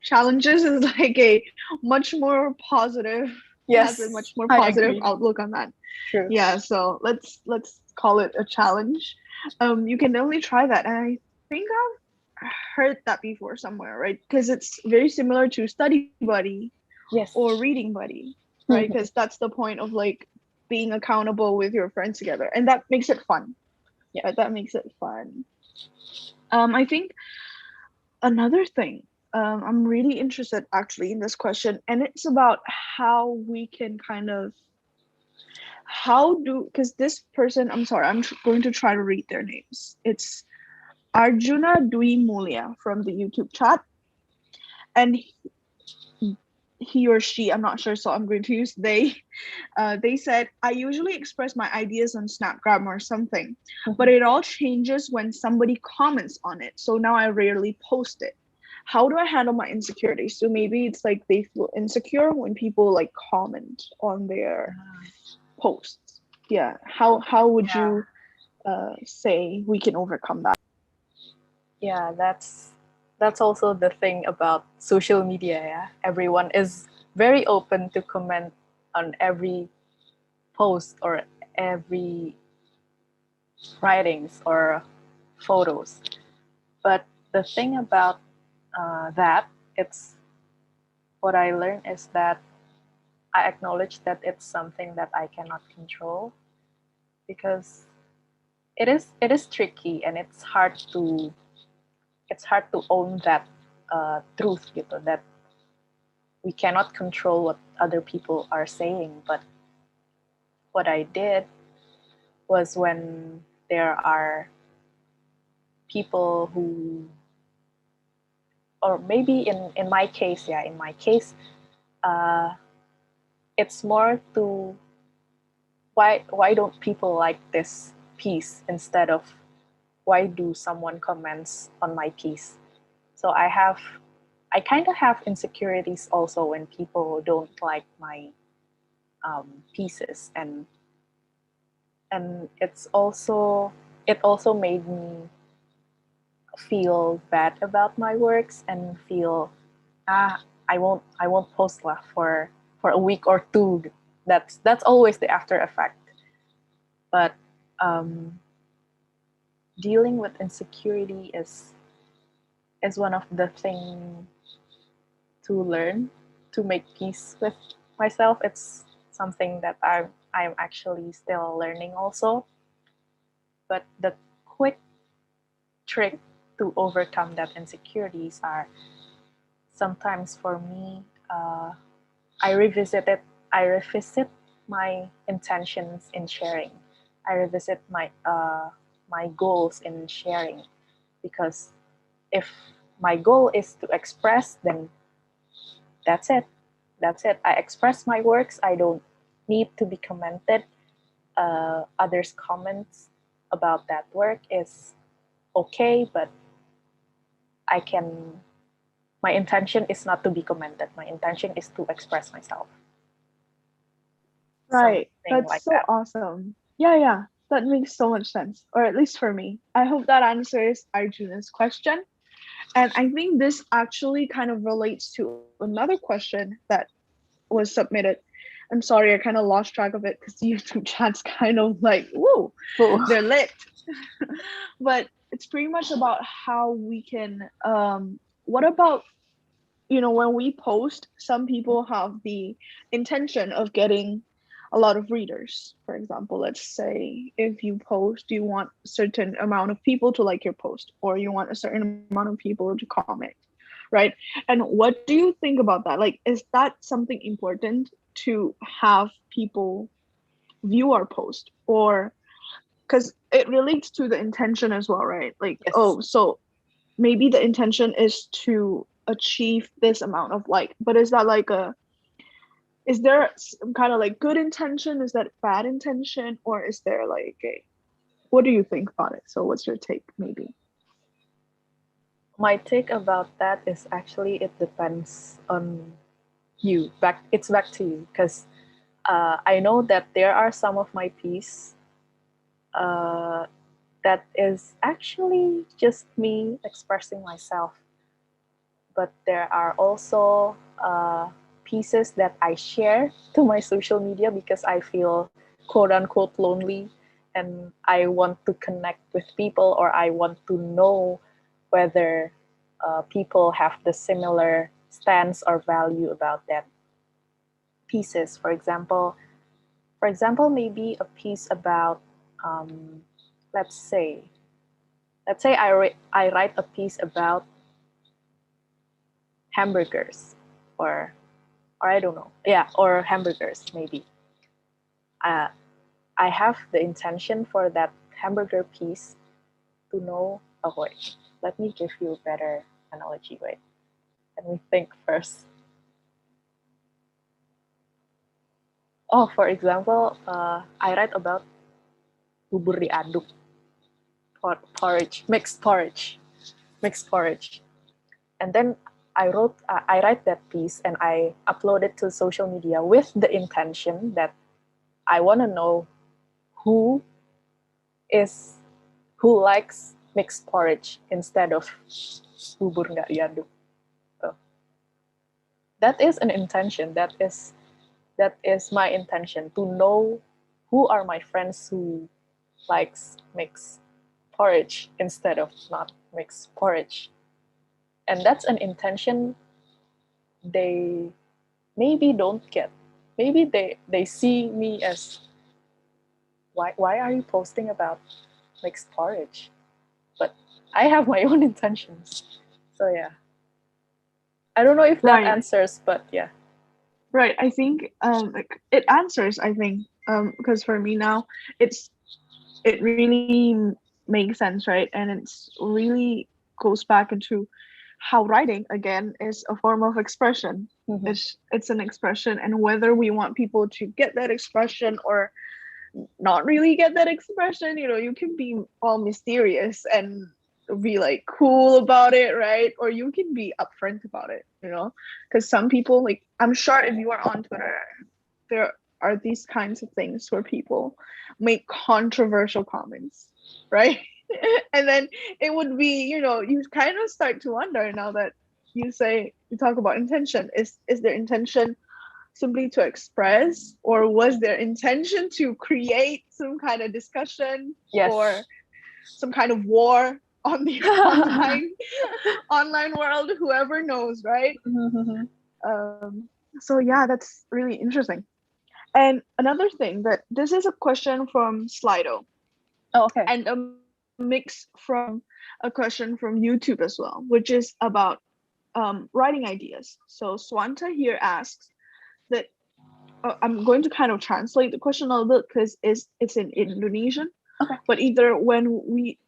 Challenges is like a much more positive, has a Yes, much more I positive agree. outlook on that. True. Yeah, so let's call it a challenge. You can definitely try that. And I think I've heard that before somewhere, right? Because it's very similar to study buddy Yes. or reading buddy, right? Because that's the point of like being accountable with your friends together, and that makes it fun. Yeah, that makes it fun. I think another thing, I'm really interested actually in this question, and it's about how we can kind of because this person, I'm sorry, going to try to read their names. It's Arjuna Dwi Mulia from the YouTube chat, and he or she, I'm not sure, so I'm going to use they. They said, I usually express my ideas on Snapgram or something, but it all changes when somebody comments on it. So now I rarely post it. How do I handle my insecurities? So maybe it's like they feel insecure when people like comment on their posts. Yeah. How would you say we can overcome that? Yeah, that's also the thing about social media. Yeah, everyone is very open to comment on every post or every writings or photos. But the thing about that, it's what I learned is that I acknowledge that it's something that I cannot control, because it is tricky, and it's hard to own that truth, gitu, that we cannot control what other people are saying. But what I did was, when there are people who, or maybe in my case, yeah, in my case, uh, it's more to, why don't people like this piece, instead of why do someone comments on my piece. So I kind of have insecurities also when people don't like my pieces, and it also made me feel bad about my works, and feel, I won't post for a week or two. That's always the after effect. But um, dealing with insecurity is one of the thing to learn, to make peace with myself. It's something that I'm actually still learning also. But the quick trick to overcome that insecurities are sometimes for me, I revisit my intentions in sharing. I revisit my goals in sharing, because if my goal is to express, then that's it. That's it. I express my works. I don't need to be commented. Others' comments about that work is okay, but I can. My intention is not to be commented. My intention is to express myself. Right. Something That's like so that. awesome. Yeah, yeah. That makes so much sense. Or at least for me. I hope that answers Arjuna's question. And I think this actually kind of relates to another question that was submitted. I'm sorry, I kind of lost track of it because the YouTube chat's kind of like, whoa, Cool. they're lit. But it's pretty much about how we can, what about, when we post, some people have the intention of getting a lot of readers. For example, let's say if you post, you want a certain amount of people to like your post, or you want a certain amount of people to comment, right? And what do you think about that? Like, is that something important to have people view our post? Or because it relates to the intention as well, right? Like, Yes. oh, so maybe the intention is to achieve this amount of like, but is that like is there some kind of like good intention, is that bad intention, or is there like a, what do you think about it? So what's your take? Maybe. My take about that is actually it depends on you. It's back to you, because I know that there are some of my piece uh, that is actually just me expressing myself, but there are also pieces that I share to my social media because I feel quote unquote lonely, and I want to connect with people, or I want to know whether people have the similar stance or value about that pieces. For example, maybe a piece about um, let's say I write a piece about hamburgers, or I don't know, yeah, or hamburgers maybe. Uh, I have the intention for that hamburger piece to know. Oh wait, let me give you a better analogy. Wait, let me think first. Oh, for example, I write about bubur diaduk, porridge, mixed porridge, and then I write that piece and I upload it to social media with the intention that I want to know who is who likes mixed porridge instead of bubur nggak diaduk. So that is an intention. That is my intention, to know who are my friends who likes mixed porridge instead of not mixed porridge. And that's an intention they maybe don't get. Maybe they see me as, why are you posting about mixed porridge? But I have my own intentions. So yeah. I don't know if that Right. answers, but yeah. Right. I think like it answers, I think. Because for me now, it really makes sense, right? And it's really goes back into how writing again is a form of expression. Mm-hmm. It's an expression, and whether we want people to get that expression or not really get that expression, you can be all mysterious and be like cool about it, right? Or you can be upfront about it, because some people, like, I'm sure if you are on Twitter, there are these kinds of things where people make controversial comments, right? And then it would be, you kind of start to wonder now that you talk about intention. Is their intention simply to express, or was their intention to create some kind of discussion Yes. or some kind of war on the online world? Whoever knows, right? Mm-hmm. So yeah, that's really interesting. And another thing, that this is a question from Slido. Oh, okay. and a mix from a question from YouTube as well, which is about writing ideas. So Swanta here asks that I'm going to kind of translate the question a little bit because it's in Indonesian. Okay. But either when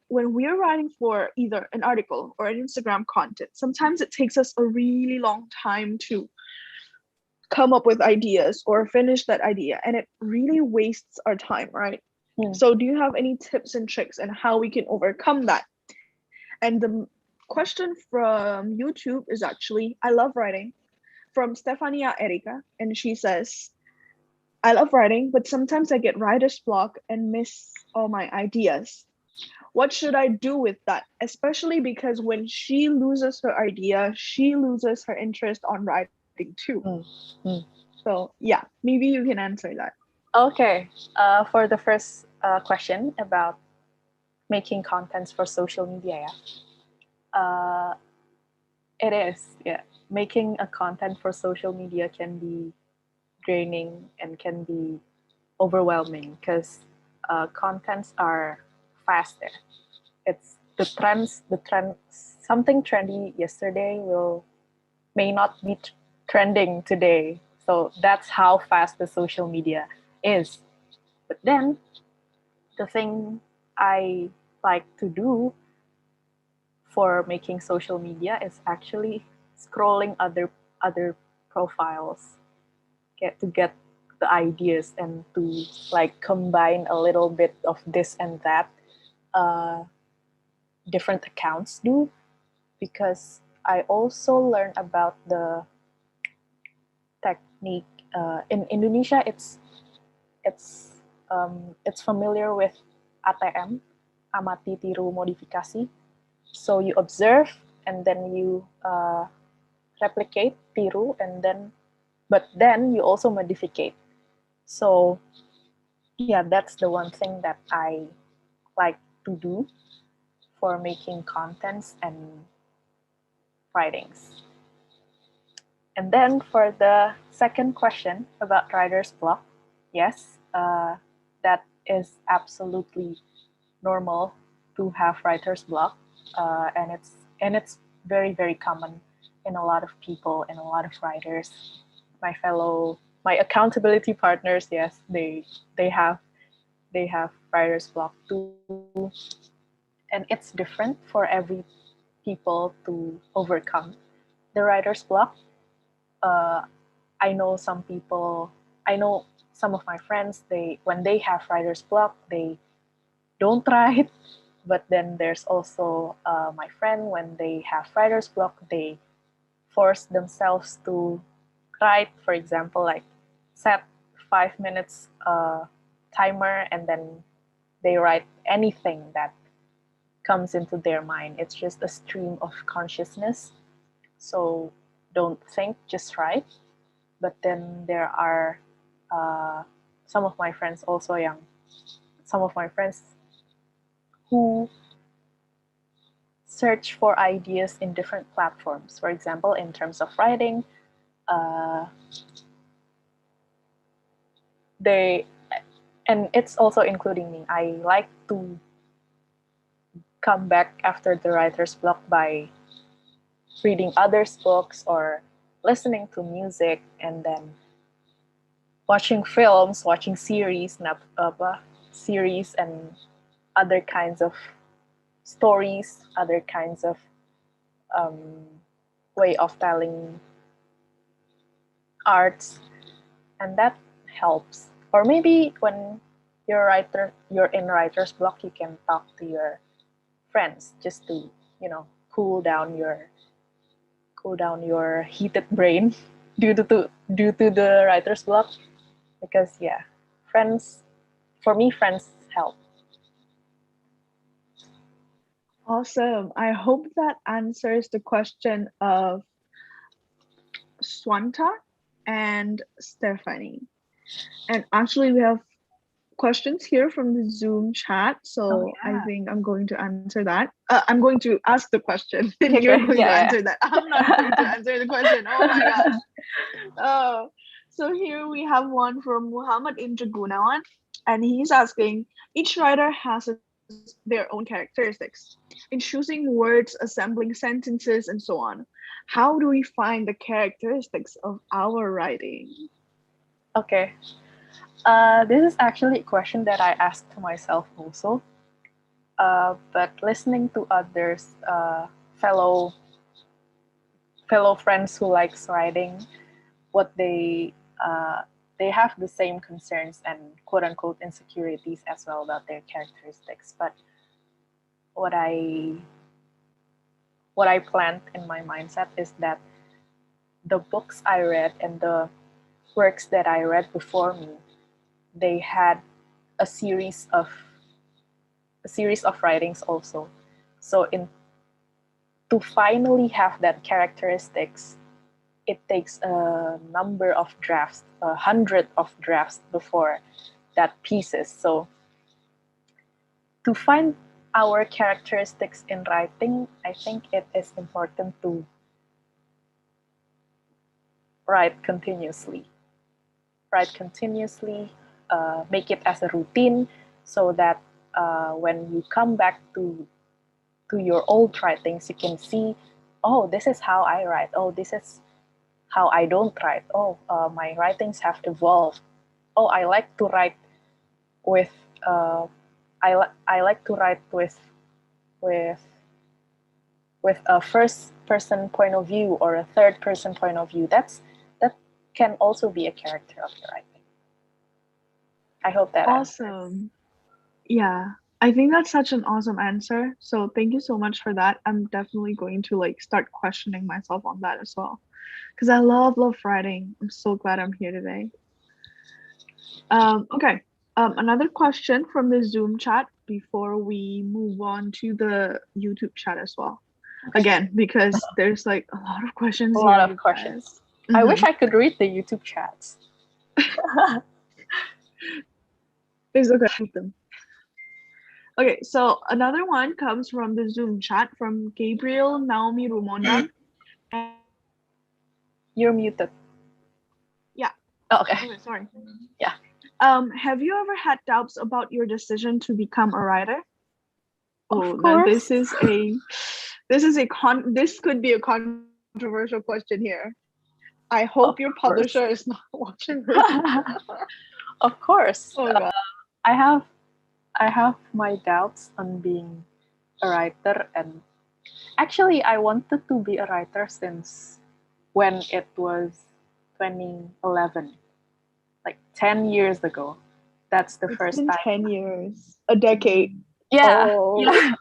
we're writing for either an article or an Instagram content, sometimes it takes us a really long time to come up with ideas or finish that idea, and it really wastes our time, right? So do you have any tips and tricks on how we can overcome that? And the question from YouTube is actually, I love writing, from Stefania Erika, and she says, I love writing, but sometimes I get writer's block and miss all my ideas. What should I do with that? Especially because when she loses her idea, she loses her interest on writing too. Mm, mm. So yeah, maybe you can answer that. Okay. For the first question about making contents for social media, yeah. It is, yeah. Making a content for social media can be draining and can be overwhelming because contents are faster. It's the trend, something trendy yesterday may not be trending today. So that's how fast the social media is. But then the thing I like to do for making social media is actually scrolling other profiles, get the ideas and to like combine a little bit of this and that uh, different accounts do, because I also learned about the technique in Indonesia. It's it's familiar with ATM, amati tiru modifikasi. So you observe and then you replicate, tiru, and then you also modificate. So yeah, that's the one thing that I like to do for making contents and writings. And then for the second question about writer's block, yes, that is absolutely normal to have writer's block, and it's very common in a lot of people and a lot of writers. My accountability partners, yes, they have writer's block too, and it's different for every people to overcome the writer's block. uh, I know some people, I know some of my friends, they when they have writer's block, they don't write. But then there's also my friend, when they have writer's block, they force themselves to write. For example, like set 5 minutes timer, and then they write anything that comes into their mind. It's just a stream of consciousness. So don't think, just write. But then there are uh, some of my friends also some of my friends who search for ideas in different platforms. For example, in terms of writing, uh, they and it's also including me. I like to come back after the writer's block by reading others' books or listening to music, and then watching films, watching series and other kinds of stories, other kinds of um, way of telling arts, and that helps. Or maybe when you're in writer's block, you can talk to your friends just to cool down your heated brain due to the writer's block. Because yeah, friends for me, friends help. Awesome. I hope that answers the question of Swanta and Stephanie. And actually, we have questions here from the Zoom chat. So I Yeah. think I'm going to answer that. I'm going to ask the question, and Okay, you're going to yeah. answer that. I'm not going to answer the question. Oh my gosh. Oh, so here we have one from Muhammad Indra Gunawan, and he's asking, each writer has a their own characteristics. In choosing words, assembling sentences, and so on, how do we find the characteristics of our writing? Okay. This is actually a question that I asked to myself also. But listening to others, fellow friends who likes writing, what they have the same concerns and quote unquote insecurities as well about their characteristics. But what I planned in my mindset is that the books I read and the works that I read before me, they had a series of writings also. So in to finally have that characteristics, it takes a number of drafts, 100 of drafts before that pieces. So to find our characteristics in writing, I think it is important to write continuously. Make it as a routine so that when you come back to your old writings, you can see, oh, this is how I write. Oh, this is how I don't write. Oh, my writings have evolved. Oh, I like to write with I like to write with a first person point of view or a third person point of view. That can also be a character of your writing. I hope that answers. Awesome. Yeah, I think that's such an awesome answer. So thank you so much for that. I'm definitely going to like start questioning myself on that as well. Because I love writing. I'm so glad I'm here today. Okay. Another question from the Zoom chat before we move on to the YouTube chat as well. Again, because there's like a lot of questions. A lot of questions. I wish I could read the YouTube chats. There's okay with them. Okay, so another one comes from the Zoom chat from Gabriel Naomi Rumondan. You're muted. Yeah. Oh, okay. Sorry. Yeah. Have you ever had doubts about your decision to become a writer? Of course. This could be a controversial question here. I hope your publisher is not watching this. Of course. Oh God. I have my doubts on being a writer, and actually I wanted to be a writer since when it was 2011, like 10 years ago. That's the first time. 10 years, a decade. Yeah, Oh. yeah.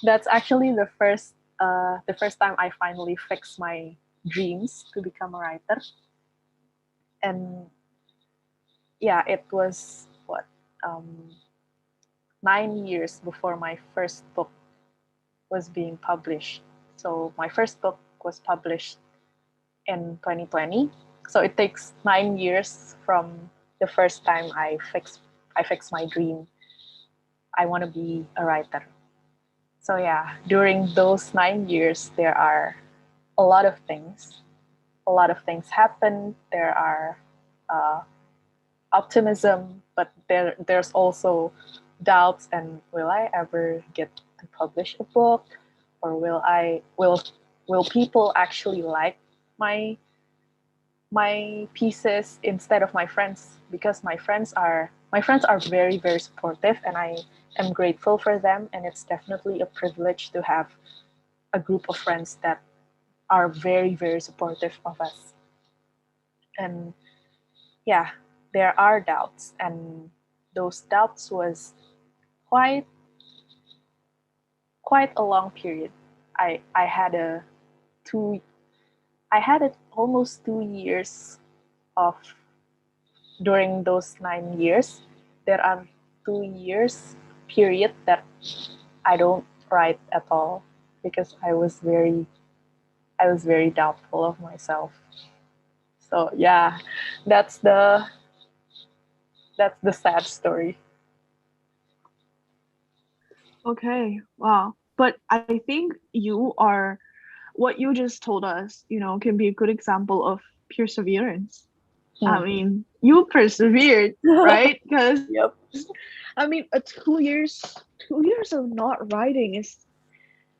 That's actually the first time I finally fixed my dreams to become a writer. And yeah, it was 9 years before my first book was being published. So my first book was published in 2020. So it takes 9 years from the first time I fixed my dream. I want to be a writer. So yeah, during those 9 years, there are a lot of things. A lot of things happen. There are optimism, but there's also doubts. And will I ever get to publish a book, or will people actually like my pieces instead of my friends? Because my friends are very, very supportive, and I am grateful for them. And it's definitely a privilege to have a group of friends that are very, very supportive of us. And yeah, there are doubts, and those doubts was quite a long period. I had almost 2 years of, during those 9 years, there are 2 years period that I don't write at all because I was very doubtful of myself. So yeah, that's the sad story. Okay, wow. But I think what you just told us, can be a good example of perseverance. I mean, you persevered, right? Because Yep. I mean, 2 years of not writing is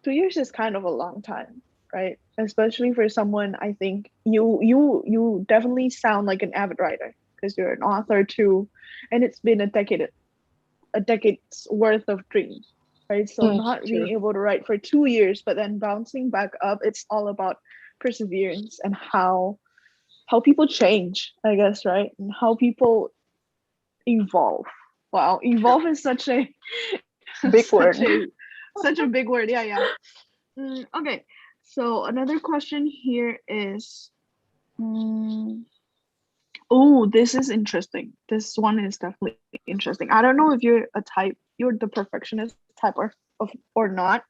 2 years is kind of a long time, right? Especially for someone, I think you definitely sound like an avid writer because you're an author too, and it's been a decade's worth of dreams, right? So not True. being able to write for 2 years, but then bouncing back up, it's all about perseverance and how people change, I guess, right? And how people evolve. Wow, evolve is such a Big such word. a such a big word. Yeah, yeah. Okay, so another question here is, mm, oh, this is interesting. This one is definitely interesting. I don't know if you're the perfectionist type or not,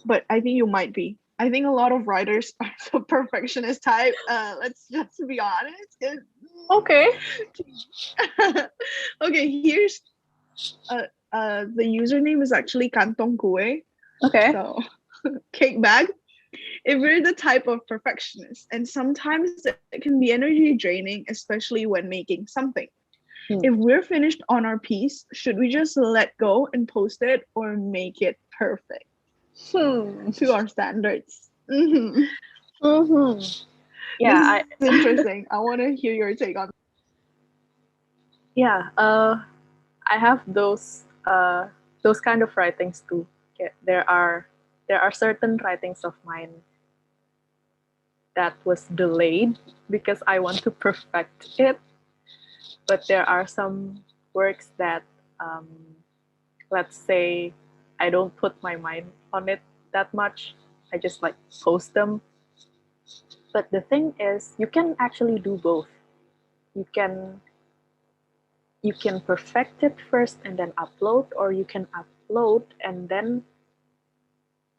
but I think you might be. I think a lot of writers are the perfectionist type. Let's just be honest. Okay. Okay, here's the username is actually Kantong Kue. Okay. So cake bag. If we're the type of perfectionist, and sometimes it can be energy draining, especially when making something. If we're finished on our piece, should we just let go and post it or make it perfect to our standards? Yeah, This is interesting. I want to hear your take on. yeah. I have those kind of writings too. Okay. There are certain writings of mine that was delayed because I want to perfect it, but there are some works that, um, let's say, I don't put my mind on it that much. I just like post them. But the thing is, you can actually do both. You can you can perfect it first and then upload, or you can upload and then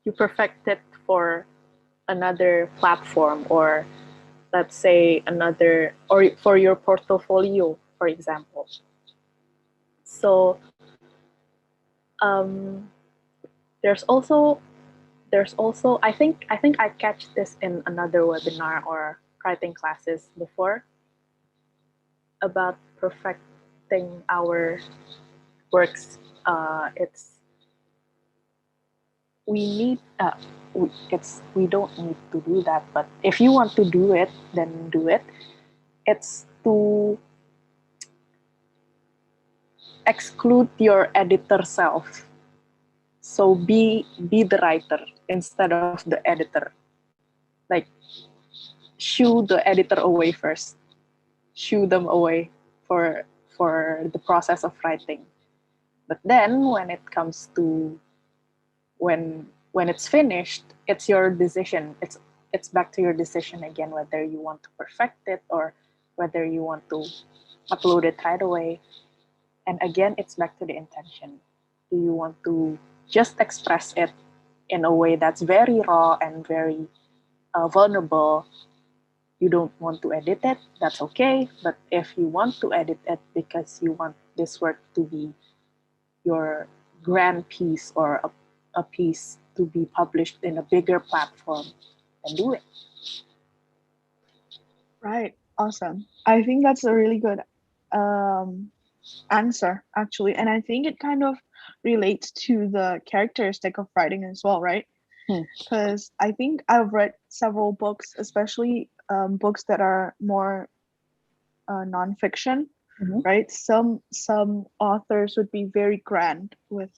you perfect it for another platform, or let's say another, or for your portfolio, for example. So um, there's also I think I catch this in another webinar or writing classes before about perfecting our works. It's we need we don't need to do that, but if you want to do it, then do it. It's to exclude your editor self. So be the writer instead of the editor. Like, shoo the editor away first. Shoo them away for the process of writing. But then when it comes to when it's finished, it's your decision. It's back to your decision again, whether you want to perfect it or whether you want to upload it right away. And again, it's back to the intention. Do you want to just express it in a way that's very raw and very vulnerable? You don't want to edit it, that's okay. But if you want to edit it because you want this work to be your grand piece, or a piece to be published in a bigger platform, then do it. Right. Awesome. I think that's a really good um, answer, actually. And I think it kind of relates to the characteristic of writing as well, right? Because I think I've read several books, especially books that are more nonfiction, Mhm. right? Some authors would be very grand with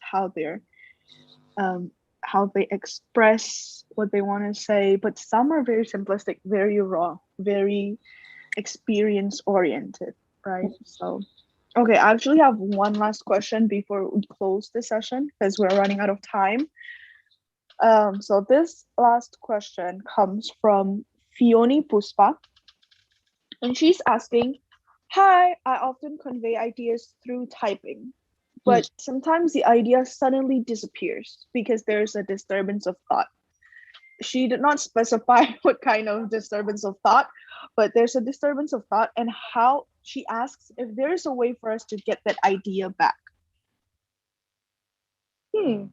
um, how they express what they want to say, but some are very simplistic, very raw, very experience oriented, right? So, okay, I actually have one last question before we close the session because we're running out of time. So this last question comes from Fioni Puspa, and she's asking, "Hi, I often convey ideas through typing, but sometimes the idea suddenly disappears because there's a disturbance of thought." She did not specify what kind of disturbance of thought, but there's a disturbance of thought, and how she asks if there is a way for us to get that idea back. Hmm.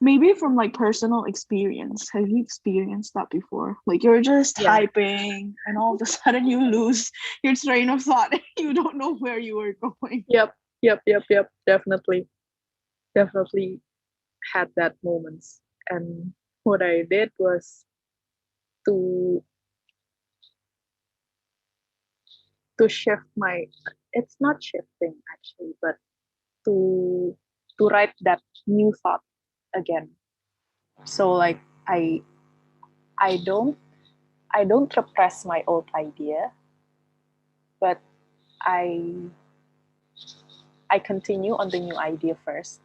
maybe from like personal experience. Have you experienced that before? Like you're just Yeah. typing and all of a sudden you lose your train of thought and you don't know where you were going. Yep. Definitely had that moments. And what I did was to shift my, it's not shifting actually, but to write that new thought again. So like I don't repress my old idea, but I continue on the new idea first.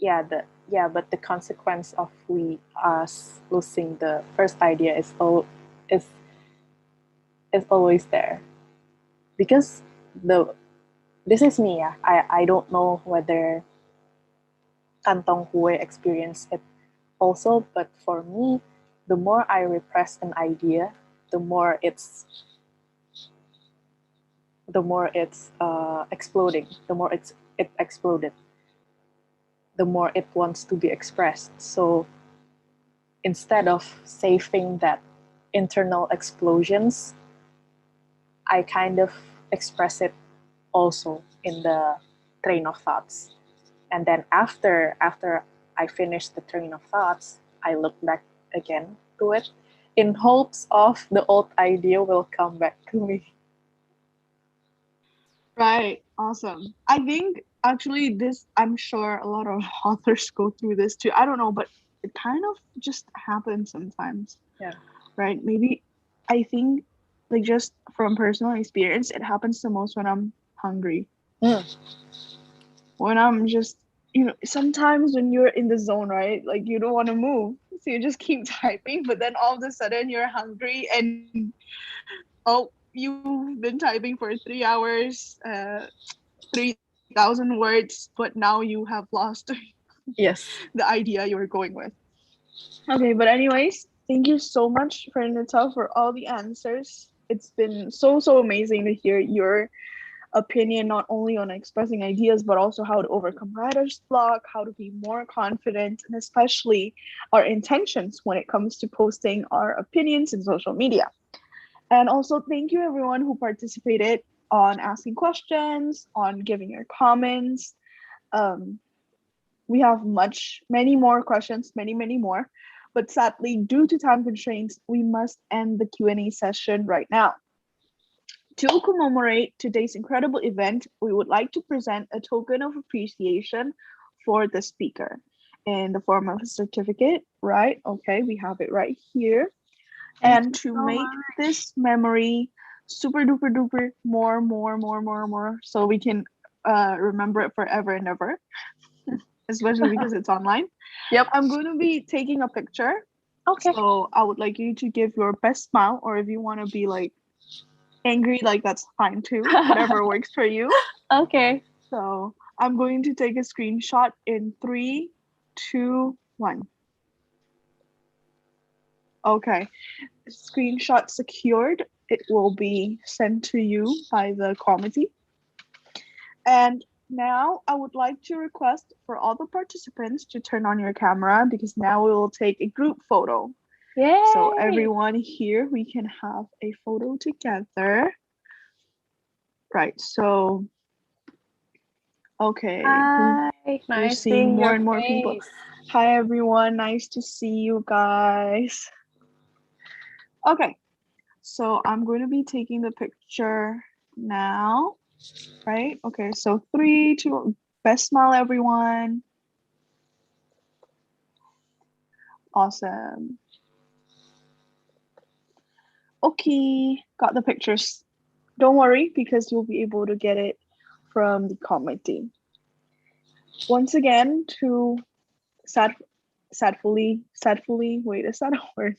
But the consequence of us losing the first idea is is always there, because this is me. Yeah, I don't know whether Kantong Hue experienced it also, but for me, the more I repress an idea, the more it's exploding. The more it exploded, the more it wants to be expressed. So instead of saving that internal explosions, I kind of express it also in the train of thoughts. And then after I finish the train of thoughts, I look back again to it in hopes of the old idea will come back to me. Right. Awesome. I think actually this, I'm sure a lot of authors go through this too. I don't know, but it kind of just happens sometimes. Yeah. Right. Maybe I think like just from personal experience, it happens the most when I'm hungry. When I'm just, sometimes when you're in the zone, right? Like you don't want to move. So you just keep typing, but then all of a sudden you're hungry and oh, you've been typing for 3 hours, 3,000 words, but now you have lost Yes. the idea you were going with. Okay, but anyways, thank you so much, Firnita, for all the answers. It's been so amazing to hear your opinion, not only on expressing ideas, but also how to overcome writer's block, how to be more confident, and especially our intentions when it comes to posting our opinions in social media. And also, thank you everyone who participated on asking questions, on giving your comments. Um, we have many more questions, many more. But sadly, due to time constraints, we must end the Q&A session right now. To commemorate today's incredible event, we would like to present a token of appreciation for the speaker in the form of a certificate, right? Okay, we have it right here. And to make this memory super duper duper more, so we can remember it forever and ever, especially because it's online. Yep. I'm going to be taking a picture. Okay. So I would like you to give your best smile, or if you want to be like angry, like that's fine too. Whatever works for you. Okay. So I'm going to take a screenshot in 3, 2, 1. Okay. Screenshot secured. It will be sent to you by the committee. And now I would like to request for all the participants to turn on your camera, because now we will take a group photo. Yay! So everyone here, we can have a photo together. Right, so okay. Hi, We're nice seeing seeing more your and more people. face. Hi everyone, nice to see you guys. Okay, so I'm going to be taking the picture now, right? Okay, so 3, 2, best smile everyone. Awesome. Okay, got the pictures. Don't worry, because you'll be able to get it from the committee. Once again, to sadly, wait, is that a word?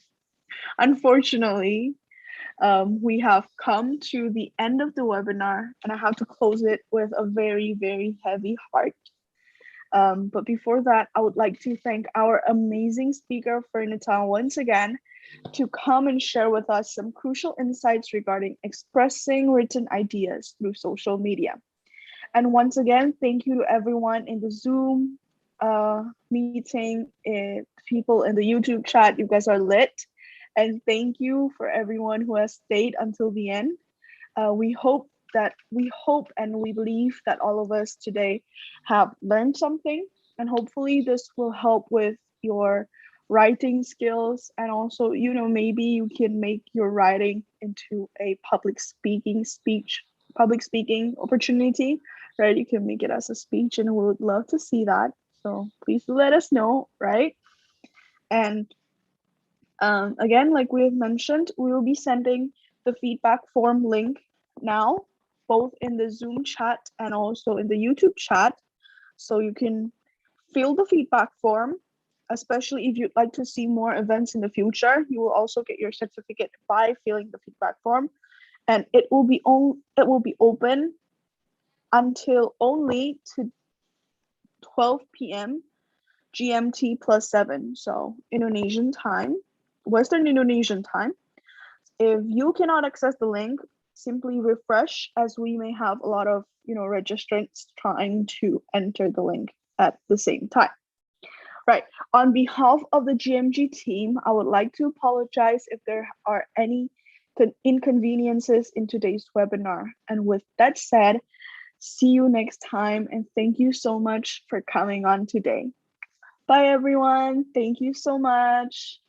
Unfortunately, we have come to the end of the webinar, and I have to close it with a very heavy heart. But before that, I would like to thank our amazing speaker, Firnita, once again, to come and share with us some crucial insights regarding expressing written ideas through social media. And once again, thank you to everyone in the Zoom meeting, people in the YouTube chat. You guys are lit. And thank you for everyone who has stayed until the end. We hope and we believe that all of us today have learned something, and hopefully this will help with your writing skills, and also, maybe you can make your writing into a public speaking opportunity, right? You can make it as a speech, and we would love to see that. So please let us know, right? And again, like we have mentioned, we will be sending the feedback form link now, both in the Zoom chat and also in the YouTube chat. So you can fill the feedback form, especially if you'd like to see more events in the future. You will also get your certificate by filling the feedback form. And it will be open until only to 12 p.m. GMT +7, so Indonesian time, Western Indonesian time. If you cannot access the link, simply refresh, as we may have a lot of registrants trying to enter the link at the same time. Right. On behalf of the GMG team, I would like to apologize if there are any inconveniences in today's webinar. And with that said, see you next time, and thank you so much for coming on today. Bye everyone. Thank you so much.